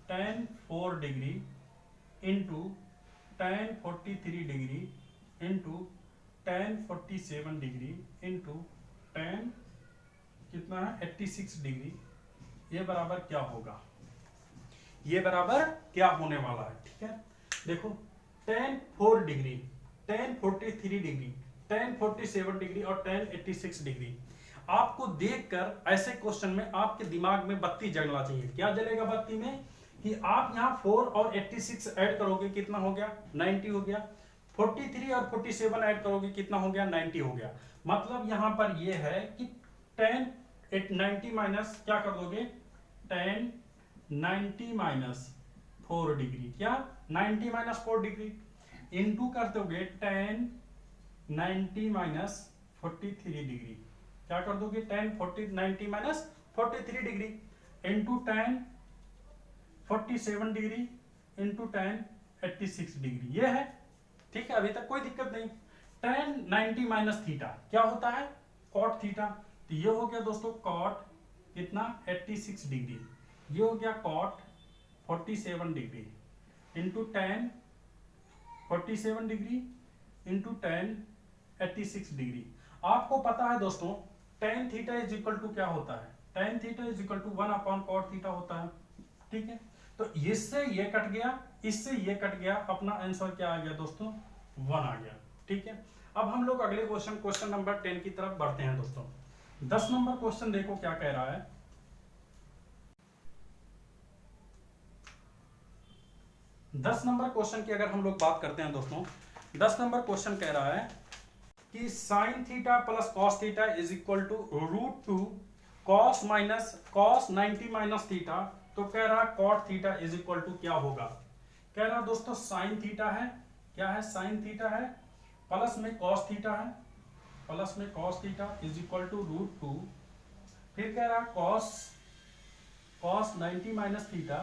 tan 4 degree into tan 43 degree into tan 47 degree into tan कितना है 86 डिग्री, ये बराबर क्या होगा, ये बराबर क्या होने वाला है। ठीक है, देखो tan 4 degree, tan 43 degree, tan 47 degree और tan 86 डिग्री। आपको देखकर ऐसे क्वेश्चन में आपके दिमाग में बत्ती जलना चाहिए। क्या जलेगा बत्ती में कि आप यहाँ 4 और 86 ऐड करोगे कितना हो गया 90 हो गया, 43 और 47 ऐड करोगे कितना हो गया 90 हो गया। मतलब यहाँ पर ये है कि tan 90 माइनस क्या कर दोगे tan 90 माइनस 4 डिग्री, क्या 90 माइनस 4 डिग्री इंटू कर दोगे tan 90 माइनस 43 डिग्री, क्या कर दोगे tan 90 minus 43 degree into tan 47 degree into tan 86 degree, ये है। ठीक है, अभी तक कोई दिक्कत नहीं। tan 90 माइनस थीटा क्या होता है cot थीटा, तो ये हो गया दोस्तों cot कितना 86 डिग्री, ये हो गया cot 47 degree into tan 47 degree into tan 86 degree. आपको पता है दोस्तों tan theta is equal to क्या होता है, tan theta is equal to 1/cot theta होता है। ठीक है, तो इससे ये कट गया, इससे ये कट गया, अपना आंसर क्या आ गया दोस्तों 1 आ गया। ठीक है, अब हम लोग अगले क्वेश्चन नंबर 10 की तरफ बढ़ते हैं दोस्तों। 10 नंबर क्वेश्चन देखो क्या कह रहा है। 10 नंबर क्वेश्चन की अगर हम लोग बात करते हैं दोस्तों, 10 नंबर क्वेश्चन कह रहा है कि sine theta plus cos theta is equal to √2 cos 90 minus theta, तो कह रहा cot theta is equal to क्या होगा। कह रहा दोस्तों साइन थीटा है, क्या है साइन थीटा है, प्लस में कॉस थीटा है, प्लस में cos theta is equal to √2, फिर कह रहा कॉस 90 माइनस थीटा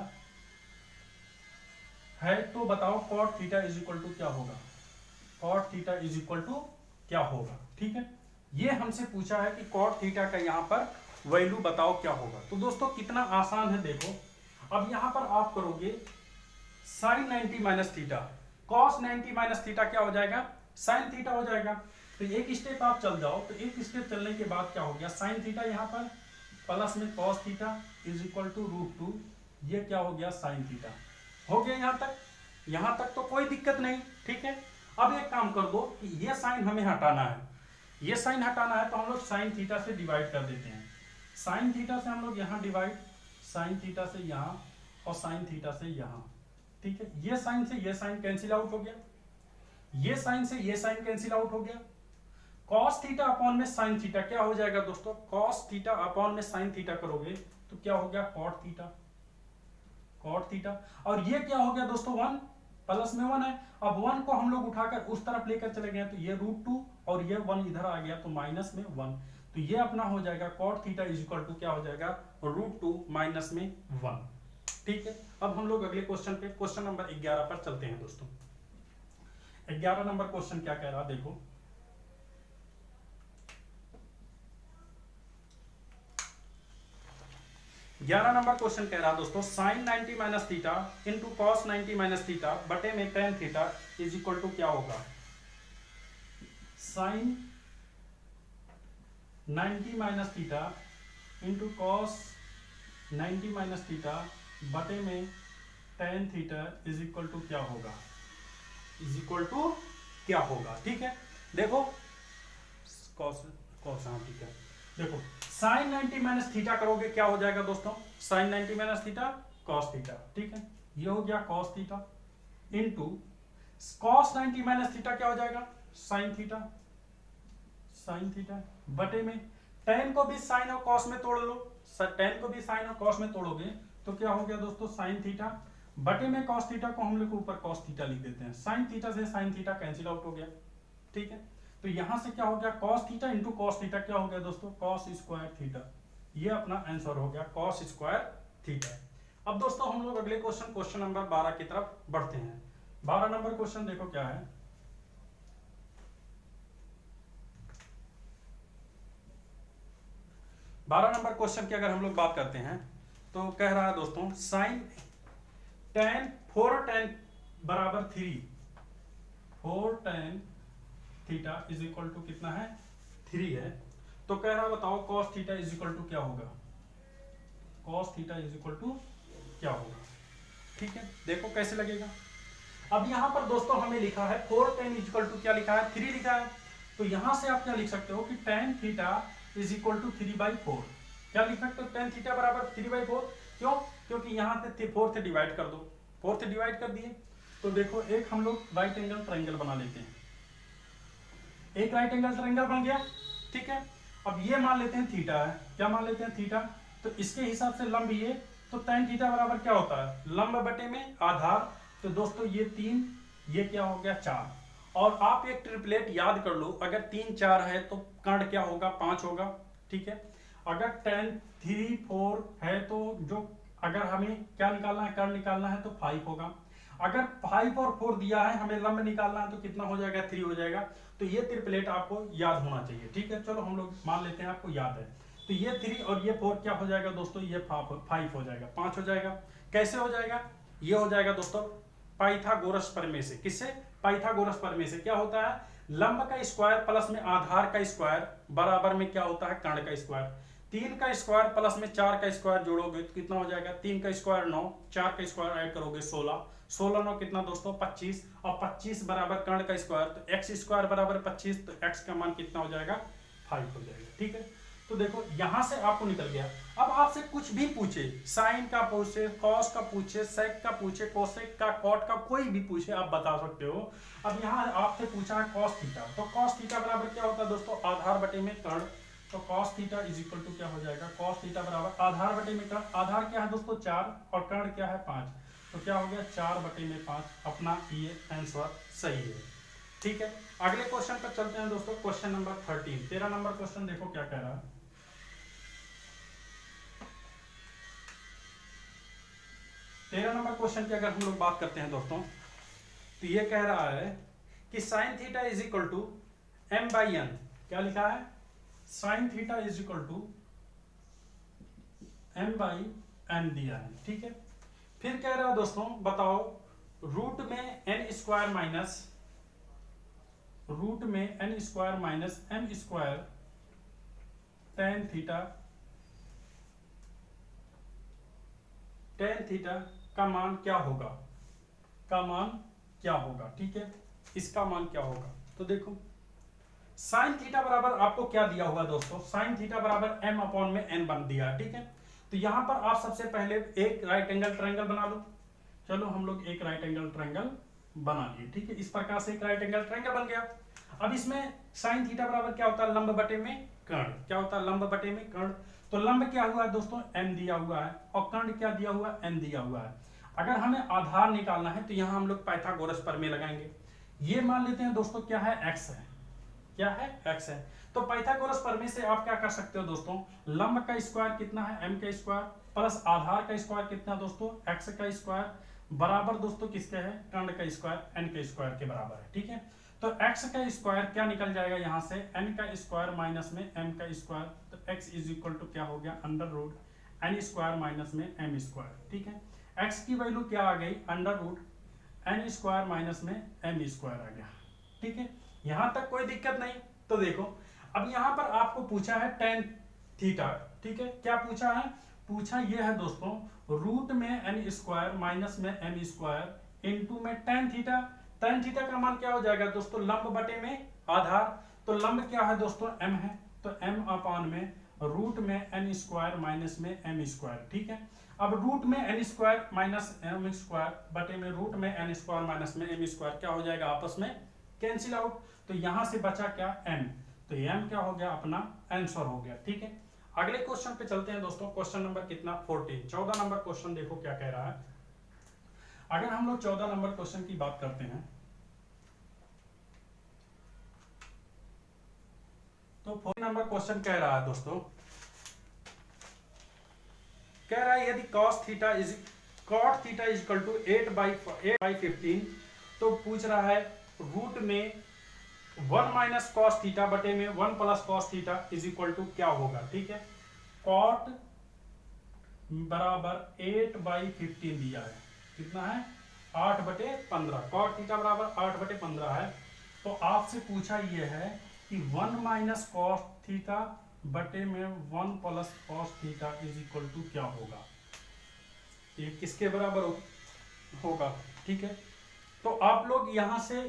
है, तो बताओ cot theta is equal to क्या होगा, cot theta is equal to क्या होगा। ठीक है, ये हमसे पूछा है कि कॉट थीटा का यहाँ पर वैल्यू बताओ क्या होगा। तो दोस्तों कितना आसान है, देखो अब यहां पर आप करोगे sine 90 minus theta, cos 90 minus theta क्या हो जाएगा साइन थीटा हो जाएगा। तो एक स्टेप आप चल जाओ, तो एक स्टेप चलने के बाद क्या हो गया साइन थीटा यहाँ पर प्लस में cos theta is equal to √2, ये क्या हो गया साइन थीटा हो गया। यहां तक तो कोई दिक्कत नहीं। ठीक है, अब एक काम कर दो कि ये साइन हमें हटाना है, ये साइन हटाना है, तो हम लोग साइन थीटा से डिवाइड कर देते हैं। साइन थीटा से हम लोग यहाँ डिवाइड, साइन थीटा से यहाँ और साइन थीटा से यहाँ। ठीक है, ये साइन से ये साइन कैंसिल आउट हो गया, ये साइन से ये साइन कैंसिल आउट हो गया। कॉस थीटा अपॉन में साइन थीटा क्या हो जाएगा दोस्तों, कॉस थीटा अपॉन में साइन थीटा करोगे तो क्या हो गया कॉट थीटा, कॉट थीटा। और ये क्या हो गया दोस्तों 1 प्लस में 1 है, अब 1 को हम लोग उठाकर उस तरफ लेकर चले गए तो ये √2 और ये 1 इधर आ गया तो माइनस में 1, तो ये अपना हो जाएगा cot theta is equal to क्या हो जाएगा √2 माइनस में 1। ठीक है, अब हम लोग अगले क्वेश्चन पे क्वेश्चन नंबर 11 पर चलते हैं दोस्तों। 11 नंबर क्वेश्चन क्या कह रहा देखो, ग्यारह नंबर क्वेश्चन कह रहा दोस्तों sine 90 minus theta into cos 90 minus theta बटे में tan theta is equal to क्या होगा। Sine 90 minus theta into cos 90 minus theta बटे में tan theta is equal to क्या होगा, इज इक्वल टू क्या होगा। ठीक है, देखो कॉस हाँ ठीक है, देखो साइन 90 माइनस थीटा करोगे क्या हो जाएगा दोस्तों, sine 90 minus theta cos theta. ठीक है, ये हो गया cos theta into cos 90 minus theta क्या हो जाएगा साइन थीटा, साइन थीटा बटे में tan को भी साइन और कॉस में तोड़ लो, tan को भी साइन और कॉस में तोड़ोगे तो क्या हो गया दोस्तों साइन थीटा बटे में कॉस थीटा को हम लोग ऊपर कॉस थीटा लिख देते हैं, साइन थीटा से साइन थीटा कैंसिल आउट हो गया। ठीक है, तो यहां से क्या हो गया cos theta into cos theta क्या हो गया दोस्तों cos स्क्वायर थीटा, ये अपना आंसर हो गया cos स्क्वायर थीटा। अब दोस्तों हम लोग अगले क्वेश्चन नंबर 12 की तरफ बढ़ते हैं। 12 नंबर क्वेश्चन देखो क्या है, बारह नंबर क्वेश्चन की अगर हम लोग बात करते हैं तो कह रहा है दोस्तों साइन tan 4 tan बराबर 3, 4 tan theta is equal to कितना है 3 है। तो कह रहा बताओ cos theta is equal to क्या होगा, cos theta is equal to क्या होगा। ठीक है, देखो कैसे लगेगा। अब यहां पर दोस्तों हमें लिखा है 4 tan इज इक्वल टू क्या लिखा है 3 लिखा है। तो यहां से आप क्या लिख सकते हो कि tan theta is equal to 3/4। क्या लिख सकते हो, tan थीटा बराबर 3/4। क्यों, क्योंकि यहां से 4 से डिवाइड कर दो, 4 से डिवाइड कर दिए। तो देखो एक हम लोग राइट एंगल ट्रायंगल बना लेते हैं, एक राइट एंगल ट्रायंगल बन गया। ठीक है, अब ये मान लेते हैं थीटा है, क्या मान लेते हैं थीटा। तो इसके हिसाब से लंब ये, तो tan थीटा बराबर क्या होता है लंब बटे में आधार। तो दोस्तों ये 3, ये क्या हो गया 4। और आप एक ट्रिपलेट याद कर लो, अगर 3 4 है तो कर्ण क्या होगा 5 होगा। ठीक है, अगर tan 3 4 है तो जो अगर हमें क्या निकालना है कर्ण निकालना है तो 5 होगा। अगर 5 और 4 दिया है हमें लंब निकालना है तो कितना हो जाएगा 3 हो जाएगा। तो ये ट्रिपलेट आपको याद होना चाहिए। ठीक है, चलो हम लोग मान लेते हैं आपको याद है। तो ये 3 और ये 4 क्या हो जाएगा दोस्तों, ये 5 हो जाएगा, 5 हो जाएगा। कैसे हो जाएगा, ये हो जाएगा दोस्तों पाइथागोरस प्रमेय से। किससे, पाइथागोरस प्रमेय से। क्या होता है लंब का स्क्वायर प्लस में आधार का स्क्वायर बराबर में क्या होता है कर्ण का स्क्वायर। 3 का स्क्वायर प्लस में 4 का स्क्वायर जोड़ोगे तो कितना हो जाएगा 3 का स्क्वायर 9, 4 का स्क्वायर ऐड करोगे 16, 16 9 कितना दोस्तों 25, और 25 बराबर कर्ण का स्क्वायर तो एक्स स्क्वायर बराबर 25, तो एक्स का मान कितना हो जाएगा 5 हो जाएगा। ठीक है, तो देखो यहां से आपको निकल गया। अब आपसे कुछ भी पूछे, साइन का पूछे, कॉस का पूछे, सेक का पूछे, कोसेक का, कॉट का, कोई भी पूछे आप बता सकते हो। अब यहाँ आपसे पूछा है कॉस थीटा, तो कॉस थीटा बराबर क्या होता है दोस्तों आधार बटे में कर्ण। तो cos theta is equal to क्या हो जाएगा cos थीटा बराबर आधार बटे में कर्ण। आधार क्या है दोस्तों 4 और कर्ण क्या है 5, तो क्या हो गया 4 बटे में 5। अपना ये आंसर सही है। ठीक है, अगले क्वेश्चन पर चलते हैं दोस्तों, क्वेश्चन नंबर 13। 13 नंबर क्वेश्चन देखो क्या कह रहा है। 13 नंबर क्वेश्चन की अगर हम लोग बात करते हैं दोस्तों, तो ये कह रहा है कि sine theta is equal to m/n। क्या लिखा है sine theta is equal to m/n दिया है। ठीक है, फिर कह रहा है दोस्तों बताओ रूट में n square minus m square tan theta का मान क्या होगा, ठीक है, इसका मान क्या होगा। तो देखो साइन थीटा बराबर आपको क्या दिया हुआ दोस्तों, साइन थीटा बराबर m/n बन दिया। ठीक है, तो यहां पर आप सबसे पहले एक राइट एंगल ट्रायंगल बना लो। चलो हम लोग एक राइट एंगल ट्रायंगल बना लिए। ठीक है, इस प्रकार से एक राइट एंगल ट्रायंगल बन गया। अब इसमें साइन थीटा बराबर क्या होता है लंब बटे में कर्ण। क्या होता है लंब बटे में कर्ण। तो लंब क्या हुआ है दोस्तों m दिया हुआ है, और कर्ण क्या दिया हुआ है n दिया हुआ है। अगर हमें आधार निकालना है तो यहां हम लोग पाइथागोरस प्रमेय लगाएंगे। ये मान लेते हैं दोस्तों क्या है x है, क्या है x है। तो पाइथागोरस प्रमेय से आप क्या कर सकते हो दोस्तों, लंब का स्क्वायर कितना है m का स्क्वायर प्लस आधार का स्क्वायर कितना दोस्तों x का स्क्वायर बराबर दोस्तों किसके है कर्ण का स्क्वायर n के स्क्वायर के बराबर है। ठीक है, तो x का स्क्वायर क्या निकल जाएगा यहां से n का स्क्वायर माइनस में m का स्क्वायर, तो x इज इक्वल टू क्या हो गया under root n square minus में m स्क्वायर। ठीक है, x की वैल्यू क्या आ गई under root n square minus में m स्क्वायर आ गया। ठीक है, यहां तक कोई दिक्कत नहीं। तो देखो अब यहां पर आपको पूछा है tan थीटा। ठीक है, क्या पूछा है, पूछा यह है दोस्तों रूट में n स्क्वायर माइनस में m स्क्वायर इनटू में tan थीटा। tan थीटा का मान क्या हो जाएगा दोस्तों लंब बटे में आधार। तो लंब क्या है दोस्तों m है, तो m/n में रूट में n स्क्वायर माइनस में m स्क्वायर। ठीक है, अब रूट में n square minus m square बटे में रूट में n स्क्वायर माइनस में m स्क्वायर क्या हो जाएगा आपस में कैंसिल आउट। तो यहां से बचा क्या m, तो m क्या हो गया अपना आंसर हो गया। ठीक है, अगले क्वेश्चन पे चलते हैं दोस्तों, क्वेश्चन नंबर कितना 14। 14 नंबर क्वेश्चन देखो क्या कह रहा है। अगर हम लोग 14 नंबर क्वेश्चन की बात करते हैं तो 14 नंबर क्वेश्चन कह रहा है दोस्तों, कह रहा है यदि cos theta is cot theta is equal to 8/15, तो पूछ रहा है रूट में 1 माइनस कॉस थीटा बटे में 1 plus cos theta is equal to क्या होगा। ठीक है, cot बराबर 8/15 दिया है, कितना है 8/15, कॉट थीटा बराबर 8/15 है। तो आपसे पूछा यह है कि 1 माइनस कॉस थीटा बटे में 1 plus cos theta is equal to क्या होगा, ये किसके बराबर होगा। ठीक है, तो आप लोग यहां से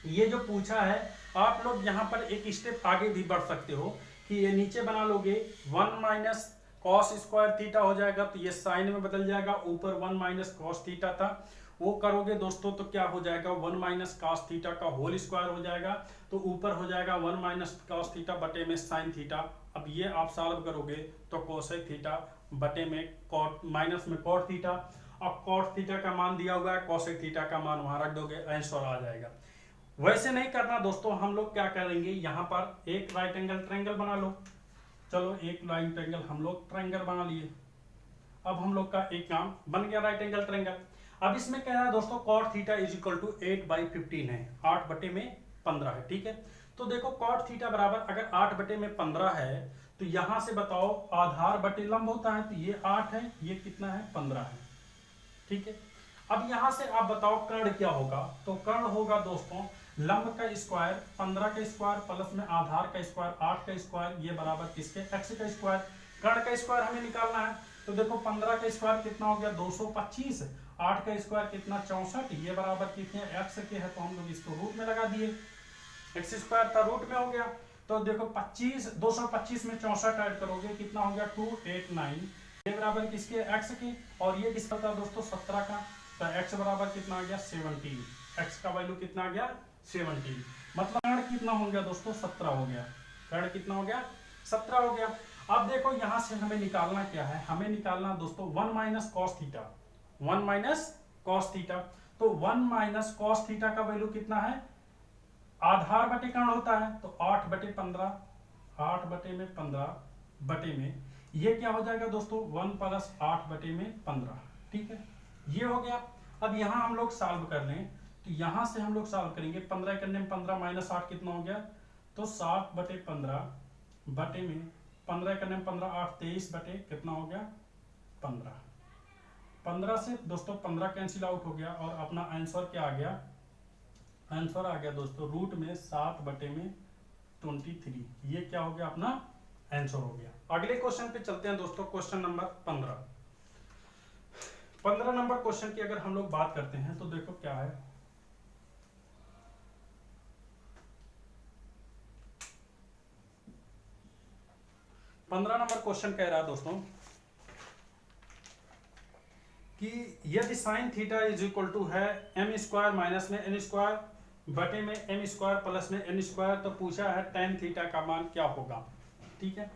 ये जो पूछा है, आप लोग यहाँ पर एक स्टेप आगे भी बढ़ सकते हो कि ये नीचे बना लोगे 1 माइनस कॉस स्क्वायर थीटा हो जाएगा, तो ये साइन में बदल जाएगा, ऊपर 1 माइनस कॉस थीटा था, वो करोगे दोस्तों तो क्या हो जाएगा 1 माइनस कॉस थीटा का होल स्क्वायर हो जाएगा, तो ऊपर हो जाएगा 1 माइनस कॉस थीटा बटे में साइन थीटा। अब ये आप सॉल्व करोगे तो कोसेक थीटा बटे में कॉट माइनस में कॉट थीटा, अब कॉट थीटा का मान दिया हुआ है, कोसेक थीटा का मान वहां रख दोगे, आंसर आ जाएगा। वैसे नहीं करना दोस्तों, हम लोग क्या करेंगे, यहाँ पर एक राइट एंगल ट्रायंगल बना लो। चलो एक राइट एंगल हम लोग ट्रायंगल बना लिए। अब हम लोग का एक काम बन गया राइट एंगल ट्रायंगल। अब इसमें क्या है दोस्तों, cot theta is equal to 8/15 है, 8/15 है। ठीक है, तो देखो कॉट थीटा बराबर अगर 8/15 है, तो यहां से बताओ आधार बटे लंब होता है, तो ये 8 है, ये कितना है 15 है। ठीक है, अब यहां से आप बताओ कर्ण क्या होगा, तो कर्ण होगा दोस्तों लंब का स्क्वायर 15 का स्क्वायर प्लस में आधार का स्क्वायर 8 का स्क्वायर, ये बराबर किसके x का स्क्वायर। कर्ण का स्क्वायर हमें निकालना है, तो देखो 15 का स्क्वायर कितना हो गया 225, 8 का स्क्वायर कितना 64, ये बराबर कितने x के है, तो हम लोग इसको रूट में लगा दिए, x स्क्वायर था रूट में हो गया। तो देखो 225 में 64 ऐड करोगे कितना हो गया 289, ये बराबर किसके x के, और ये किसका था दोस्तों 17 का, तो x बराबर कितना आ गया 17, x का वैल्यू कितना आ गया 17, मतलब कर्ण कितना हो गया दोस्तों 17 हो गया, कर्ण कितना हो गया 17 हो गया। अब देखो यहां से हमें निकालना क्या है, हमें निकालना दोस्तों 1 minus cos theta, 1 minus cos theta, तो 1 माइनस कॉस थीटा का वैल्यू कितना है, आधार बटे कर्ण होता है, तो 8/15, 8/15 बटे में ये क्या हो जाएगा दोस्तों 1 प्लस 8/15। ठीक है, ये हो गया। अब यहां हम लोग सॉल्व कर लें, तो यहां से हम लोग सॉल्व करेंगे 15 करने में 15 माइनस 8 कितना हो गया, तो 7/15 बटे में 15 करने में 15 8 23 बटे कितना हो गया 15, 15 से दोस्तों 15 कैंसिल आउट हो गया, और अपना आंसर क्या आ गया, आंसर आ गया दोस्तों रूट में 7/23, ये क्या हो गया अपना आंसर हो गया। अगले क्वेश्चन पे चलते हैं दोस्तों, क्वेश्चन नंबर 15 नंबर क्वेश्चन की अगर हम लोग बात करते हैं तो देखो क्या है, पंद्रह नंबर क्वेश्चन कह रहा है दोस्तों कि यदि sine theta is equal to है m स्क्वायर माइनस में n स्क्वायर बटे में m स्क्वायर प्लस में n स्क्वायर, तो पूछा है tan थीटा का मान क्या होगा। ठीक है,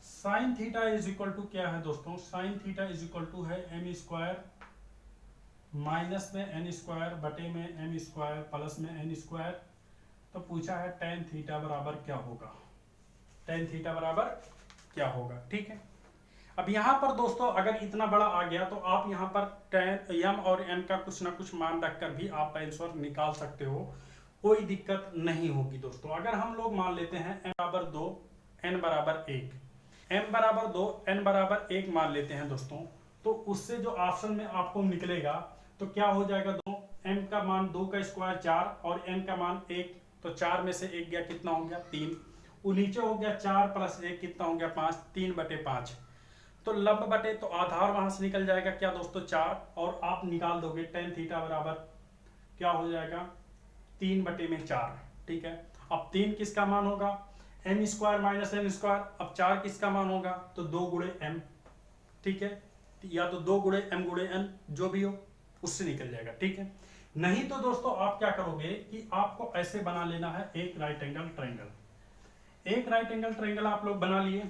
sine theta is equal to क्या है दोस्तों, sine theta is equal to है m स्क्वायर माइनस में n स्क्वायर बटे में m स्क्वायर प्लस में n स्क्वायर, तो पूछा है tan थीटा बराबर क्या होगा, tan थीटा बराबर क्या होगा। ठीक है, अब यहां पर दोस्तों अगर इतना बड़ा आ गया तो आप यहां पर tan m और n का कुछ ना कुछ मान रखकर भी आप आंसर निकाल सकते हो, कोई दिक्कत नहीं होगी दोस्तों। अगर हम लोग मान लेते हैं m बराबर 2 n बराबर 1, m बराबर 2 n बराबर 1 मान लेते हैं दोस्तों, तो उससे जो ऑप्शन में आपको निकलेगा तो क्या हो जाएगा, 2 m का मान 2 का स्क्वायर 4 और n का मान 1, तो 4 में से 1 गया कितना हो गया 3, वो नीचे हो गया 4 प्लस 1 कितना हो गया 5, 3/5, तो लंब बटे तो आधार वहां से निकल जाएगा क्या दोस्तों 4, और आप निकाल दोगे tan थीटा बराबर क्या हो जाएगा 3/4। ठीक है, अब 3 किसका मान होगा, m square minus n square, अब 4 किसका मान होगा, तो 2 गुणे m। ठीक है, या तो 2 गुणे m गुणे n जो भी हो उससे निकल जाएगा। ठीक है, नहीं तो दोस्तों आप क्या करोगे कि आपको ऐसे बना लेना है एक राइट एंगल ट्रायंगल, एक राइट एंगल ट्रायंगल आप लोग बना लिए।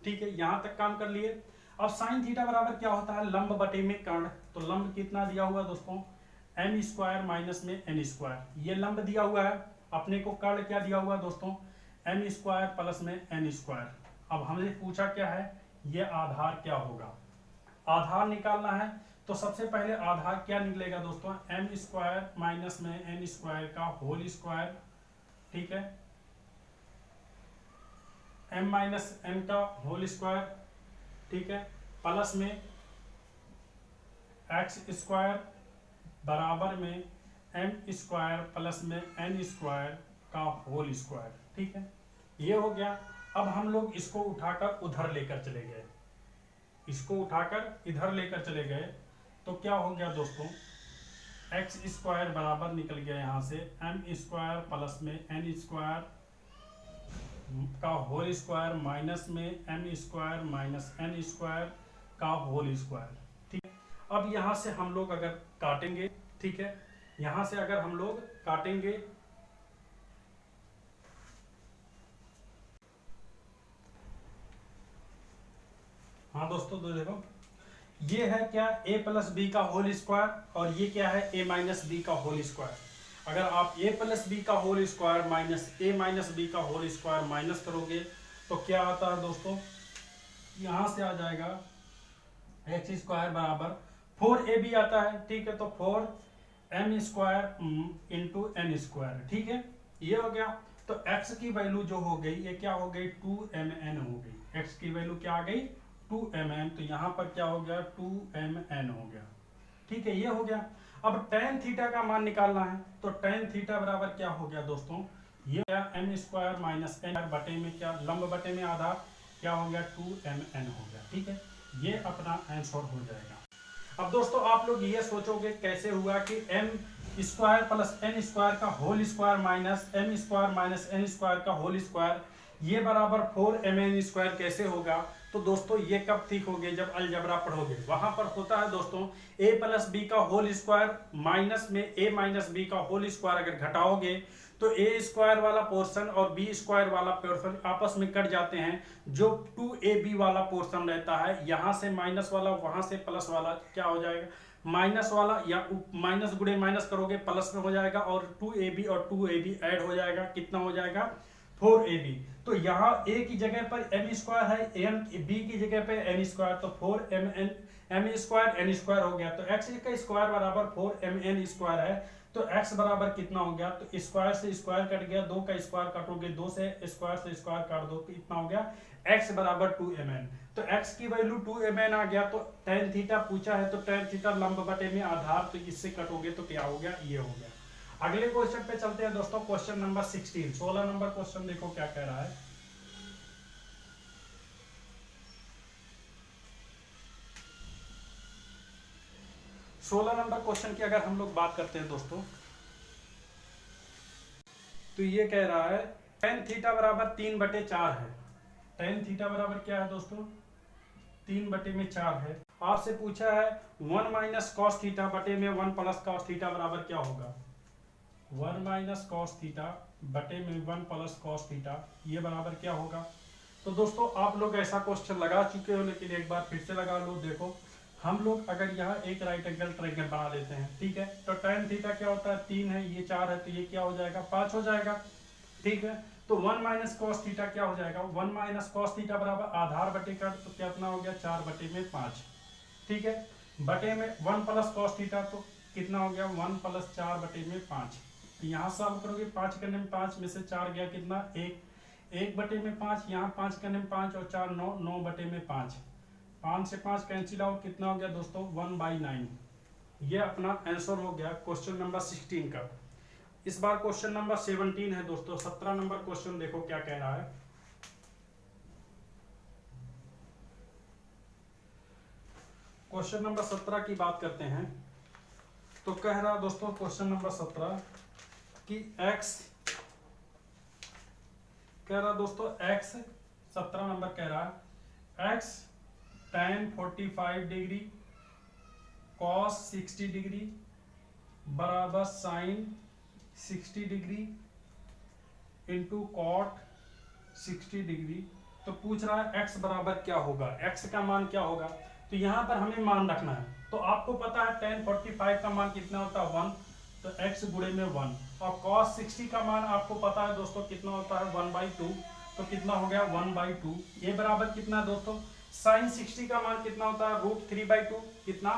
ठीक है, यहां तक काम कर लिए। अब साइन थीटा बराबर क्या होता है, लंब बटे में कर्ण, तो लंब कितना दिया हुआ दोस्तों m स्क्वायर माइनस में n स्क्वायर, ये लंब दिया हुआ है, अपने को कर्ण क्या दिया हुआ दोस्तों m स्क्वायर प्लस में n स्क्वायर। अब हमने पूछा क्या है, ये आधार क्या होगा, आधार निकालना है, तो सबसे पहले आधार क्या निकलेगा दोस्तों m स्क्वायर माइनस में n स्क्वायर का होल स्क्वायर। ठीक है, m माइनस n का होल स्क्वायर, ठीक है, प्लस में x स्क्वायर बराबर में एम स्क्वायर प्लस में एन स्क्वायर का होल स्क्वायर। ठीक है, ये हो गया। अब हम लोग इसको उठाकर उधर लेकर चले गए, इसको उठाकर इधर लेकर चले गए तो क्या हो गया दोस्तों, एक्स स्क्वायर बराबर निकल गया यहाँ से एम स्क्वायर प्लस में एन स्क्वायर का होल स्क्वायर माइनस में m square minus N square का होल स्क्वायर। ठीक है, अब यहाँ से हम लोग अगर काटेंगे, ठीक है, यहाँ से अगर हम लोग काटेंगे हाँ दोस्तों, तो देखो ये है क्या a प्लस बी का होल स्क्वायर और ये क्या है a माइनस बी का होल स्क्वायर। अगर आप a प्लस बी का whole square minus a minus b का होल स्क्वायर माइनस करोगे तो क्या आता है दोस्तों, यहां से आ जाएगा एक्स स्क्वायर बराबर 4ab आता है। ठीक है, तो 4m square into N square. ठीक है, ये हो गया। तो x की वैल्यू जो हो गई ये क्या हो गई 2mn हो गई, x की वैल्यू क्या आ गई 2mn, तो यहाँ पर क्या हो गया 2mn हो गया। ठीक है, ये हो गया। अब tan थीटा का मान निकालना है तो tan थीटा बराबर क्या हो गया दोस्तों, ये क्या m स्क्वायर माइनस एन बटे में क्या लंब बटे में आधार क्या हो गया 2mn हो गया। ठीक है, ये अपना आंसर हो जाएगा। अब दोस्तों आप लोग ये सोचोगे कैसे हुआ कि m square plus N square का whole square minus m square minus N square का होल स्क्वायर ये बराबर 4mn स्क्वायर कैसे होगा। तो दोस्तों ये कब ठीक होगे, जब अलजबरा पढ़ोगे। वहां पर होता है दोस्तों a प्लस बी का होल स्क्वायर माइनस में a माइनस बी का होल स्क्वायर अगर घटाओगे तो a स्क्वायर वाला पोर्शन और b स्क्वायर वाला पोर्शन आपस में कट जाते हैं। जो 2ab वाला पोर्शन रहता है यहाँ से माइनस वाला वहां से प्लस वाला क्या हो जाएगा, माइनस वाला या माइनस गुणे माइनस करोगे प्लस में हो जाएगा और 2ab और 2ab ऐड हो जाएगा, कितना हो जाएगा 4ab। तो यहाँ a की जगह पर m स्क्वायर है, b की जगह पे n स्क्वायर, तो 4mn m square n square हो गया। तो x का स्क्वायर बराबर 4mn स्क्वायर है, तो x बराबर कितना हो गया, तो स्क्वायर से स्क्वायर कट गया, 2 का स्क्वायर काटोगे 2 से स्क्वायर काट दो, कितना हो गया x बराबर 2mn। तो x की वैल्यू 2mn आ गया। तो tan थीटा पूछा है तो tan थीटा लंब बटे में आधार, तो इससे कटोगे तो क्या हो गया, ये हो गया। अगले क्वेश्चन पे चलते हैं दोस्तों, क्वेश्चन नंबर 16 नंबर क्वेश्चन देखो क्या कह रहा है। सोलह नंबर क्वेश्चन की अगर हम लोग बात करते हैं दोस्तों तो ये कह रहा है tan थीटा बराबर 3/4 है। tan थीटा बराबर क्या है दोस्तों 3/4 है। आपसे पूछा है 1 माइनस कॉस थीटा बटे में 1 प्लस कॉस थीटा बराबर क्या होगा, 1 माइनस कॉस थीटा बटे में 1 प्लस कॉस थीटा ये बराबर क्या होगा। तो दोस्तों आप लोग ऐसा क्वेश्चन लगा चुके हो लेकिन एक बार फिर से लगा लो। देखो हम लोग अगर यहाँ एक राइट एंगल ट्रायंगल बना लेते हैं, ठीक है, तो tan थीटा क्या होता है 3 है, ये 4 है, तो ये क्या हो जाएगा 5 हो जाएगा। ठीक है, तो 1 माइनस कॉस थीटा क्या हो जाएगा, 1 माइनस कॉस थीटा बराबर आधार बटे का, तो कितना हो गया 4/5। ठीक है, बटे में 1 प्लस कॉस थीटा तो कितना हो गया 1 प्लस 4/5। यहाँ सॉल्व करोगे 5 करने में 5 में से 4 गया कितना 1/5, यहाँ 5 करने में 5 और 4 9, 9/5, 5 से 5 कैंसिल आउट, कितना हो गया दोस्तों 1/9। ये अपना आंसर हो गया क्वेश्चन नंबर 16 का। इस बार क्वेश्चन नंबर 17 है दोस्तों। 17 नंबर क्वेश्चन देखो क्या कह रहा है। क्वेश्चन नंबर 17 की बात करते हैं तो कह रहा दोस्तों क्वेश्चन नंबर 17 कि x कह रहा दोस्तों x 17 नंबर कह रहा है x tan 45 degree cos 60 degree बराबर sin 60 degree into cot 60 degree. तो पूछ रहा है x बराबर क्या होगा, x का मान क्या होगा। तो यहाँ पर हमें मान रखना है। तो आपको पता है tan 45 का मान कितना होता है 1, तो x गुणे में 1, और cos 60 का मान आपको पता है दोस्तों कितना होता है 1/2, तो कितना हो गया 1/2। ये बराबर कितना है दोस्तों sin 60 का मान कितना होता है √3/2, कितना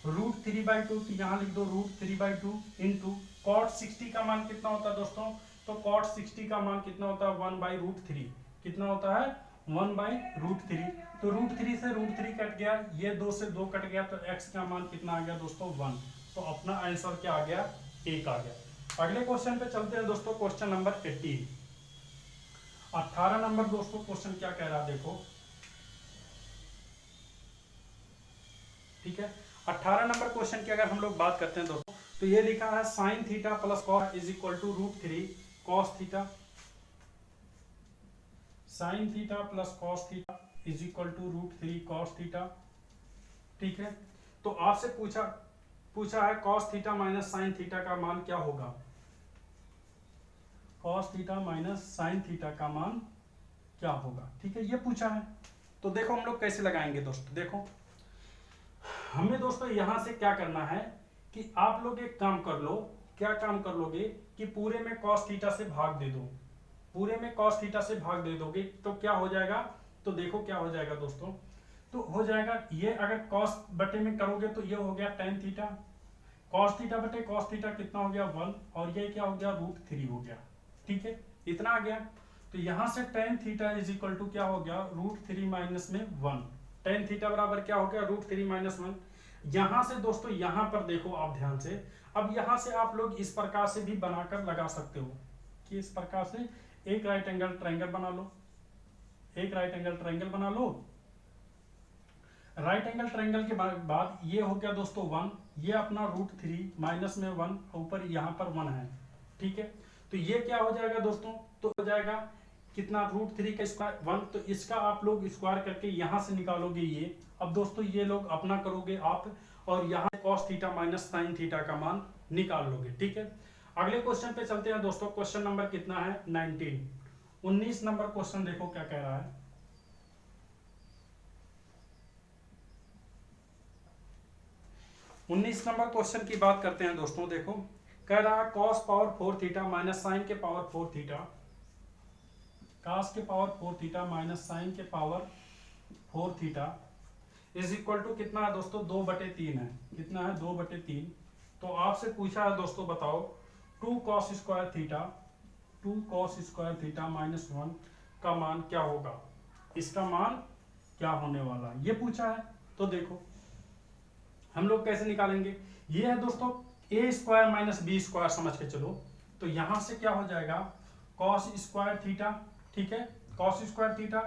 √3/2, तो यहाँ लिख दो √3/2 इंटू cot 60 का मान कितना होता है दोस्तों, तो cot 60 का मान कितना होता है 1/√3, कितना होता है 1/√3। तो √3 से √3 कट गया, ये 2 से 2 कट गया, तो x का मान कितना आ गया दोस्तों 1। तो अपना आंसर क्या आ गया, 1 आ गया। अगले क्वेश्चन पे चलते हैं दोस्तों, क्वेश्चन नंबर 18। 18 नंबर दोस्तों क्वेश्चन क्या कह रहा है देखो, ठीक है। 18 नंबर क्वेश्चन की अगर हम लोग बात करते हैं दोस्तों, तो ये लिखा है sine theta plus cos is equal to √3 cos theta. Sine theta plus cos theta is equal to √3 cos theta, ठीक है। तो आपसे पूछा है cos theta minus sine theta का मान क्या होगा। Cos theta minus sine theta का मान क्या होगा, ठीक है, ये पूछा है। तो देखो हम लोग कैसे लगाएंगे दोस्तों, देखो हमें दोस्तों यहां से क्या करना है कि आप लोग एक काम कर लो। क्या काम कर लोगे कि पूरे में कॉस थीटा से भाग दे दो। पूरे में कॉस थीटा से भाग दे दोगे तो क्या हो जाएगा, तो देखो क्या हो जाएगा दोस्तों, तो हो जाएगा ये, अगर कॉस बटे में करोगे तो ये हो गया टेन थीटा, कॉस थीटा बटे कॉस थीटा कितना हो गया 1, और ये क्या हो गया √3 हो गया, ठीक है, इतना आ गया। तो यहां से tan theta is equal to क्या हो गया √3 माइनस में 1। टेन थीटा बराबर क्या हो गया √3 माइनस 1। यहां से दोस्तों यहां पर देखो आप ध्यान से, अब यहां से आप लोग इस प्रकार से भी बनाकर लगा सकते हो कि इस प्रकार से एक राइट एंगल ट्रायंगल बना लो। एक राइट एंगल ट्रायंगल बना लो। राइट एंगल ट्रायंगल के बाद ये हो गया दोस्तों 1, ये अपना √3 माइनस में 1, ऊपर यहाँ पर 1 है, ठीक है। तो ये क्या हो जाएगा दोस्तों, तो हो जाएगा कितना √3 का स्क्वायर 1, तो इसका आप लोग स्क्वायर करके यहां से निकालोगे ये। अब दोस्तों ये लोग अपना करोगे आप, और यहाँ cos theta minus sine theta का मान निकाल लोगे, ठीक है। अगले क्वेश्चन पे चलते हैं दोस्तों, क्वेश्चन नंबर कितना है 19 नंबर क्वेश्चन देखो क्या कह रहा है। 19 नंबर क्वेश्चन की बात करते हैं दोस्तों, देखो कह रहा है cos power 4 theta minus sine के पावर 4 थीटा, cos के पावर 4 थीटा माइनस साइन के power 4 theta is equal to कितना है दोस्तों 2/3 है। कितना है 2/3। तो आपसे पूछा है दोस्तों बताओ 2 cos square theta, 2 cos square theta minus 1 का मान क्या होगा, इसका मान क्या होने वाला है, ये पूछा है। तो देखो हम लोग कैसे निकालेंगे, ये है दोस्तों a square minus b square समझ के चलो। तो यहां से क्या हो जाएगा cos स्क्वायर थीटा, ठीक है, cos स्क्वायर थीटा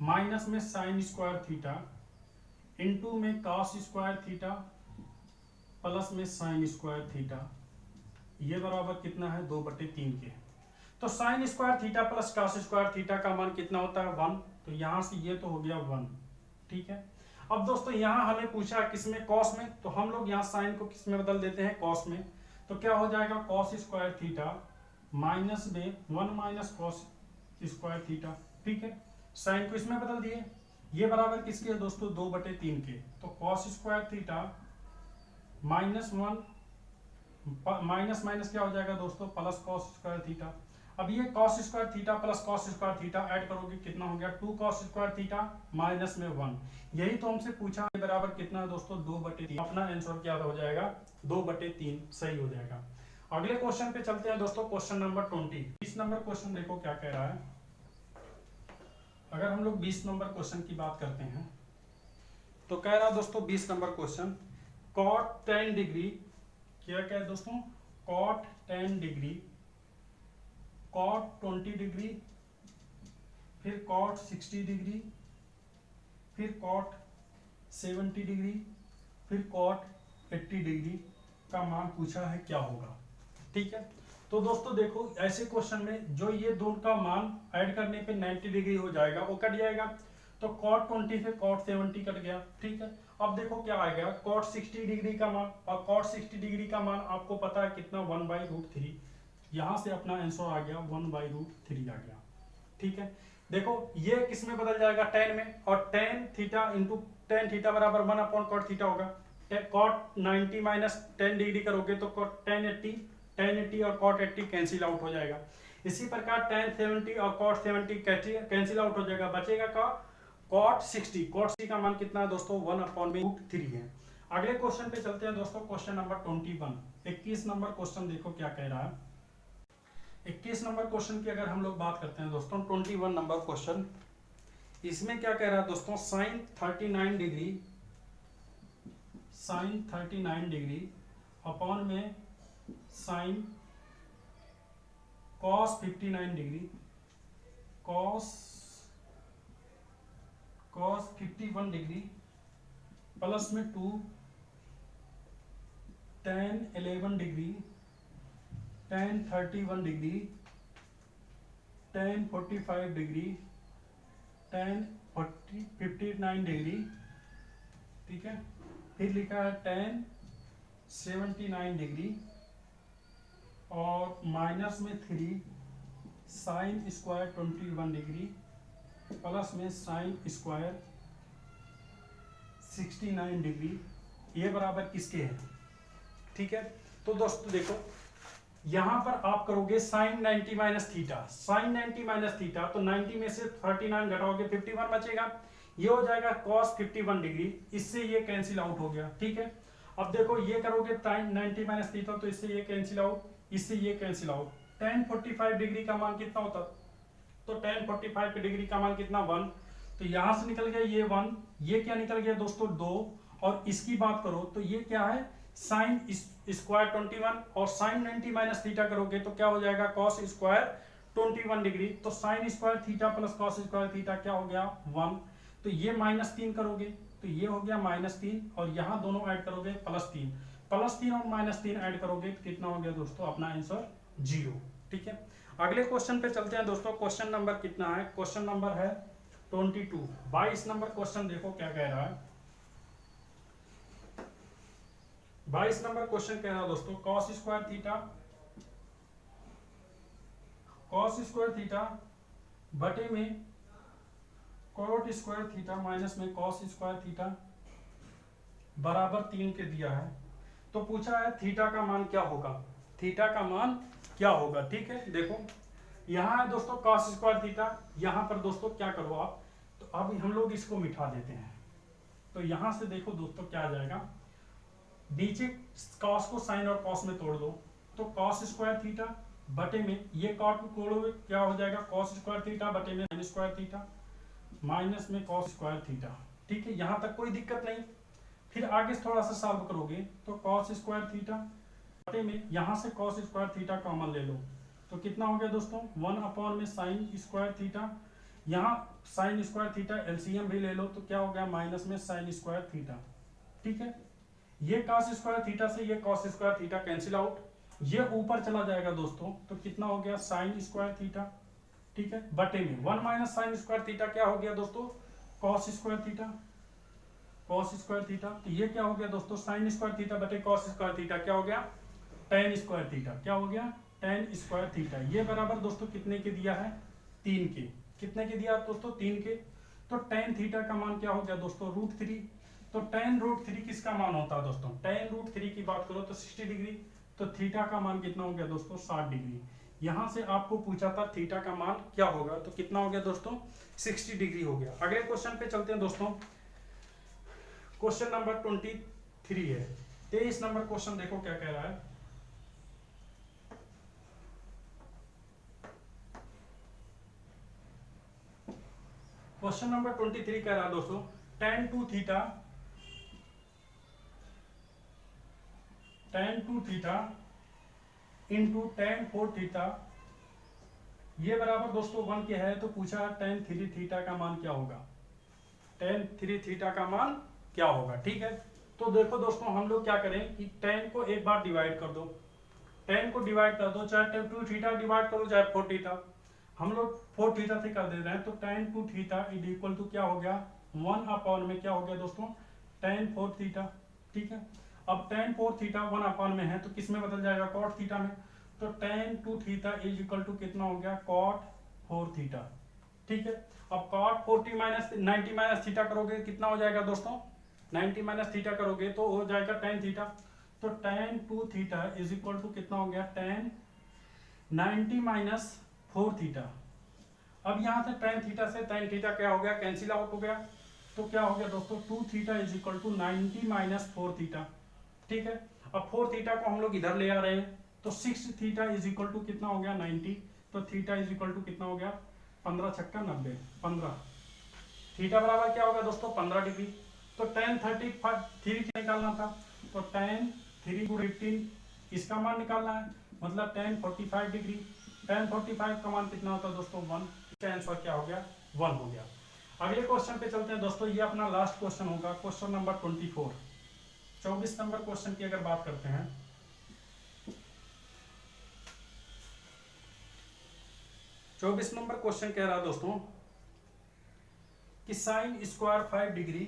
माइनस में साइन स्क्वायर थीटा इनटू में cos स्क्वायर थीटा प्लस में साइन स्क्वायर थीटा, ये बराबर कितना है 2/3 के। तो sign square theta plus cos square theta का मान कितना होता है 1, तो यहां से ये तो हो गया 1, ठीक है। अब दोस्तों यहां हमें पूछा किसमें कॉस में, तो हम लोग यहाँ साइन को किस में बदल देते हैं कॉस में। तो क्या हो जाएगा कॉस स्क्वायर थीटा माइनस में 1 माइनस कॉस स्क्वायर थीटा, ठीक है। साइन को इसमें बदल दिए, ये बराबर किसके है दोस्तों 2/3 के। तो cos square theta minus 1 minus minus क्या हो जाएगा दोस्तों प्लस कॉस स्क्वायर थीटा। अब ये cos square theta plus cos square theta add करोगे कितना हो गया 2 cos स्क्वायर थीटा माइनस में 1, यही तो हमसे पूछा है। बराबर कितना है दोस्तों 2/3। अपना आंसर क्या हो जाएगा 2/3 सही हो जाएगा। अगले क्वेश्चन पे चलते हैं दोस्तों, क्वेश्चन नंबर 20 नंबर क्वेश्चन देखो क्या कह रहा है। अगर हम लोग 20 नंबर क्वेश्चन की बात करते हैं तो कह रहा है दोस्तों 20 नंबर क्वेश्चन cot 10 डिग्री, क्या क्या है दोस्तों cot 10 डिग्री, cot 20 डिग्री, फिर cot 60 डिग्री, फिर cot 70 डिग्री, फिर cot 80 डिग्री का मान पूछा है क्या होगा, ठीक है। तो दोस्तों देखो ऐसे क्वेश्चन में जो ये दोनों का मान ऐड करने पे 90 डिग्री हो जाएगा, वो कट जाएगा। तो cot 20 से cot 70 कट गया, ठीक है। अब देखो क्या आएगा cot 60 डिग्री का मान, और cot 60 डिग्री का मान आपको पता है कितना 1/√3, यहां से अपना आंसर आ गया 1/√3 आ गया, ठीक है। देखो ये किस में बदल जाएगा tan में, और tan theta into tan theta बराबर 1/cot थीटा होगा। cot 90 माइनस 10 डिग्री करोगे तो tan 80 और cot 80 कैंसिल आउट हो जाएगा। इसी प्रकार tan 70 और cot 70 कैंसिल आउट हो जाएगा, बचेगा का cot 60 का मान कितना है दोस्तों 1/√3 है। अगले क्वेश्चन पे चलते हैं दोस्तों, क्वेश्चन नंबर 21 नंबर क्वेश्चन देखो क्या कह रहा है। 21 नंबर क्वेश्चन की अगर हम लोग बात करते हैं दोस्तों 21 नंबर क्वेश्चन, इसमें क्या कह रहा है दोस्तों sin 39 डिग्री अपॉन में sine cos 59 degree cos 51 degree plus में 2 tan 11 degree tan 31 degree tan 45 degree tan 59 degree, ठीक है। फिर लिखा है tan 79 डिग्री और माइनस में 3 साइन स्क्वायर 21 डिग्री प्लस में साइन स्क्वायर 69 डिग्री, ये बराबर किसके है, ठीक है। तो दोस्तों देखो यहां पर आप करोगे sine 90 minus theta, sine 90 minus theta, तो 90 में से 39 घटाओगे 51 बचेगा, ये हो जाएगा cos 51 डिग्री, इससे ये कैंसिल आउट हो गया, ठीक है। अब देखो ये करोगे साइन 90 माइनस थीटा, तो इससे ये कैंसिल आउट, इससे ये कैंसिल आउट, tan 45 डिग्री का मान कितना होता, तो tan 45 डिग्री का मान कितना 1, तो यहां से निकल गया ये 1, ये क्या निकल गया दोस्तों 2, और इसकी बात करो तो ये क्या है साइन स्क्वायर 21 और साइन 90 माइनस थीटा करोगे तो क्या हो जाएगा कॉस स्क्वायर 21 डिग्री, तो sign square theta plus cos square theta क्या हो गया 1, तो ये -3 करोगे तो ये हो गया -3 और यहाँ दोनों ऐड करोगे +3, +3 और -3 ऐड करोगे तो कितना हो गया दोस्तों अपना आंसर 0, ठीक है। अगले क्वेश्चन पे चलते हैं दोस्तों। क्वेश्चन नंबर कितना है, क्वेश्चन नंबर है 22, 22 नंबर क्वेश्चन देखो क्या कह रहा है। 22 नंबर क्वेश्चन कह रहा है दोस्तों cos स्क्वायर थीटा बटे में cot स्क्वायर थीटा माइनस में cos स्क्वायर थीटा बराबर 3 के दिया है। तो पूछा है थीटा का मान क्या होगा, थीटा का मान क्या होगा, ठीक है। देखो यहाँ है दोस्तों cos स्क्वायर थीटा, यहाँ पर दोस्तों क्या करो आप, तो अब हम लोग इसको मिटा देते हैं, तो यहाँ से देखो दोस्तों क्या आ जाएगा, नीचे cos को sin और cos में तोड़ दो तो cos स्क्वायर थीटा बटे में ये cot को तोड़ोगे क्या हो जाएगा cos स्क्वायर थीटा बटे में sin स्क्वायर थीटा माइनस में cos स्क्वायर थीटा, ठीक है। यहाँ तक कोई दिक्कत नहीं। फिर आगे थोड़ा सा सॉल्व करोगे तो cos स्क्वायर थीटा बटे में यहाँ से cos स्क्वायर थीटा कॉमन ले लो तो कितना हो गया दोस्तों 1 अपॉन में sin स्क्वायर थीटा, यहाँ sin स्क्वायर थीटा एलसीएम भी ले लो तो क्या हो गया माइनस में sin स्क्वायर थीटा, ठीक है। ये cos स्क्वायर थीटा से ये cos square theta cancel out, ये ऊपर चला जाएगा दोस्तों तो कितना हो गया sin स्क्वायर थीटा, ठीक है, बटे में 1 माइनस sin स्क्वायर थीटा क्या हो गया दोस्तों cos square theta, cos square theta, तो ये क्या हो गया दोस्तों sin स्क्वायर थीटा बटे cos स्क्वायर थीटा क्या हो गया tan स्क्वायर थीटा, क्या हो गया tan स्क्वायर थीटा, ये बराबर दोस्तों कितने के दिया है 3 के, कितने के दिया दोस्तों 3 के। तो tan थीटा का मान क्या हो गया दोस्तों √3, तो tan √3 किसका मान होता है दोस्तों, tan √3 की बात करो तो 60 डिग्री, तो थीटा का मान कितना हो गया दोस्तों 60 डिग्री। यहां से आपको पूछा था थीटा का मान क्या होगा, तो कितना हो गया दोस्तों 60 डिग्री हो गया। अगले क्वेश्चन पे चलते हैं दोस्तों। क्वेश्चन नंबर 23 है, 23 नंबर क्वेश्चन देखो क्या कह रहा है। क्वेश्चन नंबर 23 कह रहा है दोस्तों tan 2 theta into tan 4 theta ये बराबर दोस्तों 1 के है, तो पूछा tan 3 थीटा का मान क्या होगा, tan 3 थीटा का मान क्या होगा, ठीक है। तो देखो दोस्तों हम लोग क्या करें कि tan को एक बार डिवाइड कर दो, tan को डिवाइड कर दो, चाहे tan 2 थीटा डिवाइड करो चाहे 4 थीटा, हम लोग 4 थीटा से कर दे रहे हैं, तो tan 2 theta is equal to क्या हो गया 1 अपॉन में क्या हो गया दोस्तों tan 4 थीटा, ठीक है। अब tan 4 थीटा 1 अपॉन में है तो किस में बदल जाएगा cot थीटा में, तो tan 2 theta is equal to कितना हो गया cot 4 थीटा, ठीक है। अब cot 40 माइनस 90 माइनस थीटा करोगे कितना हो जाएगा दोस्तों 90 माइनस थीटा करोगे तो हो जाएगा tan थीटा, तो tan 2 theta is equal to कितना हो गया tan 90 माइनस 4 थीटा। अब यहाँ से tan थीटा से tan थीटा क्या हो गया कैंसिल आउट हो गया, तो क्या हो गया दोस्तों 2 theta is equal to 90 minus 4 theta, ठीक है। अब 4 थीटा को हम लोग इधर ले आ रहे हैं तो 6 थीटा इज इक्वल टू कितना हो गया 90, तो थीटा इज इक्वल टू कितना हो गया 15 छक्का 90, 15 थीटा बराबर क्या होगा दोस्तों 15 डिग्री। तो tan 33 निकालना था, तो tan 3 × 15 इसका मान निकालना है, मतलब tan 45 डिग्री। tan 45 का मान कितना होता है दोस्तों 1। इसका आंसर क्या हो गया 1 हो गया। अगले क्वेश्चन पे चलते हैं दोस्तों, ये अपना लास्ट क्वेश्चन होगा, क्वेश्चन नंबर 24। 24 नंबर क्वेश्चन की अगर बात करते हैं, 24 नंबर क्वेश्चन कह रहा है दोस्तों कि साइन स्क्वायर 5 डिग्री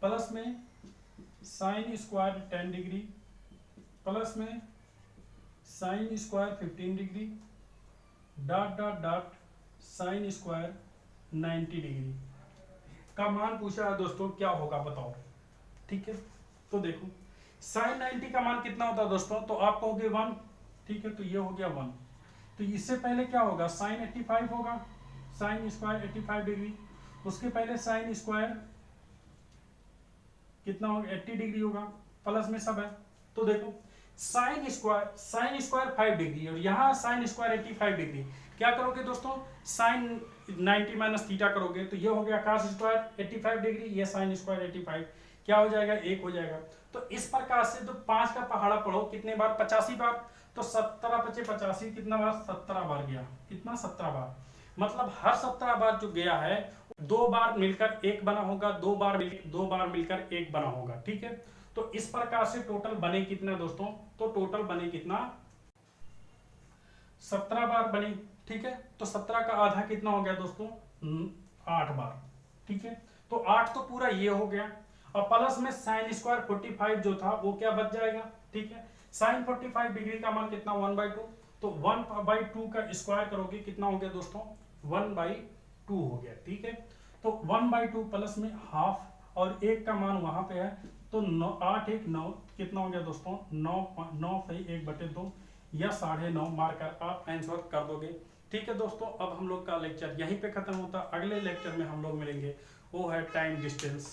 प्लस में साइन स्क्वायर 10 डिग्री प्लस में sine square 15 degree dot dot dot sine square 90 degree का मान पूछा है दोस्तों, क्या होगा बताओ। ठीक है, तो देखो साइन 90 का मान कितना होता है दोस्तों, तो आप कहोगे 1। ठीक है, तो ये हो गया 1। तो इससे पहले क्या होगा, साइन 85 होगा, साइन स्क्वायर 85 डिग्री। उसके पहले साइन स्क्वायर कितना होगा 80 डिग्री होगा, प्लस में सब है। तो देखो साइन स्क्वायर 5 डिग्री और यहाँ साइन स्क्वायर 85 डिग्री। क्या करोगे दोस्तों, साइन 90 माइनस थीटा करोगे तो ये हो गया cos स्क्वायर 85 डिग्री, ये साइन स्क्वायर 85 क्या हो जाएगा 1 हो जाएगा। तो इस प्रकार से तो 5 का पहाड़ा पढ़ो कितने बार 85 बार, तो 17 × 5 = 85 कितना बार 17 बार गया, कितना 17 बार, मतलब हर 17 बार जो गया है 2 बार मिलकर 1 बना होगा, 2 बार मिलकर 1 बना होगा। ठीक है, तो इस प्रकार से टोटल बने कितना दोस्तों, तो टोटल बने कितना 17 बार बने। ठीक है, तो 17 का आधा कितना हो गया दोस्तों 8 बार। ठीक है, तो 8 तो पूरा ये हो गया और प्लस में साइन स्क्वायर 45 जो था वो क्या बच जाएगा। ठीक है, साइन 45 डिग्री का मान कितना 1/2, तो 1/2 का स्क्वायर करोगे कितना हो गया दोस्तों 1/2 हो गया। ठीक है, तो 1/2 प्लस में हाफ और 1 का मान वहां पे है, तो 8 1 9 कितना हो गया दोस्तों 9 सही 1/2 या 9.5 मारकर आप आंसर कर दोगे। ठीक है दोस्तों, अब हम लोग का लेक्चर यहीं पे खत्म होता है। अगले लेक्चर में हम लोग मिलेंगे, वो है टाइम डिस्टेंस।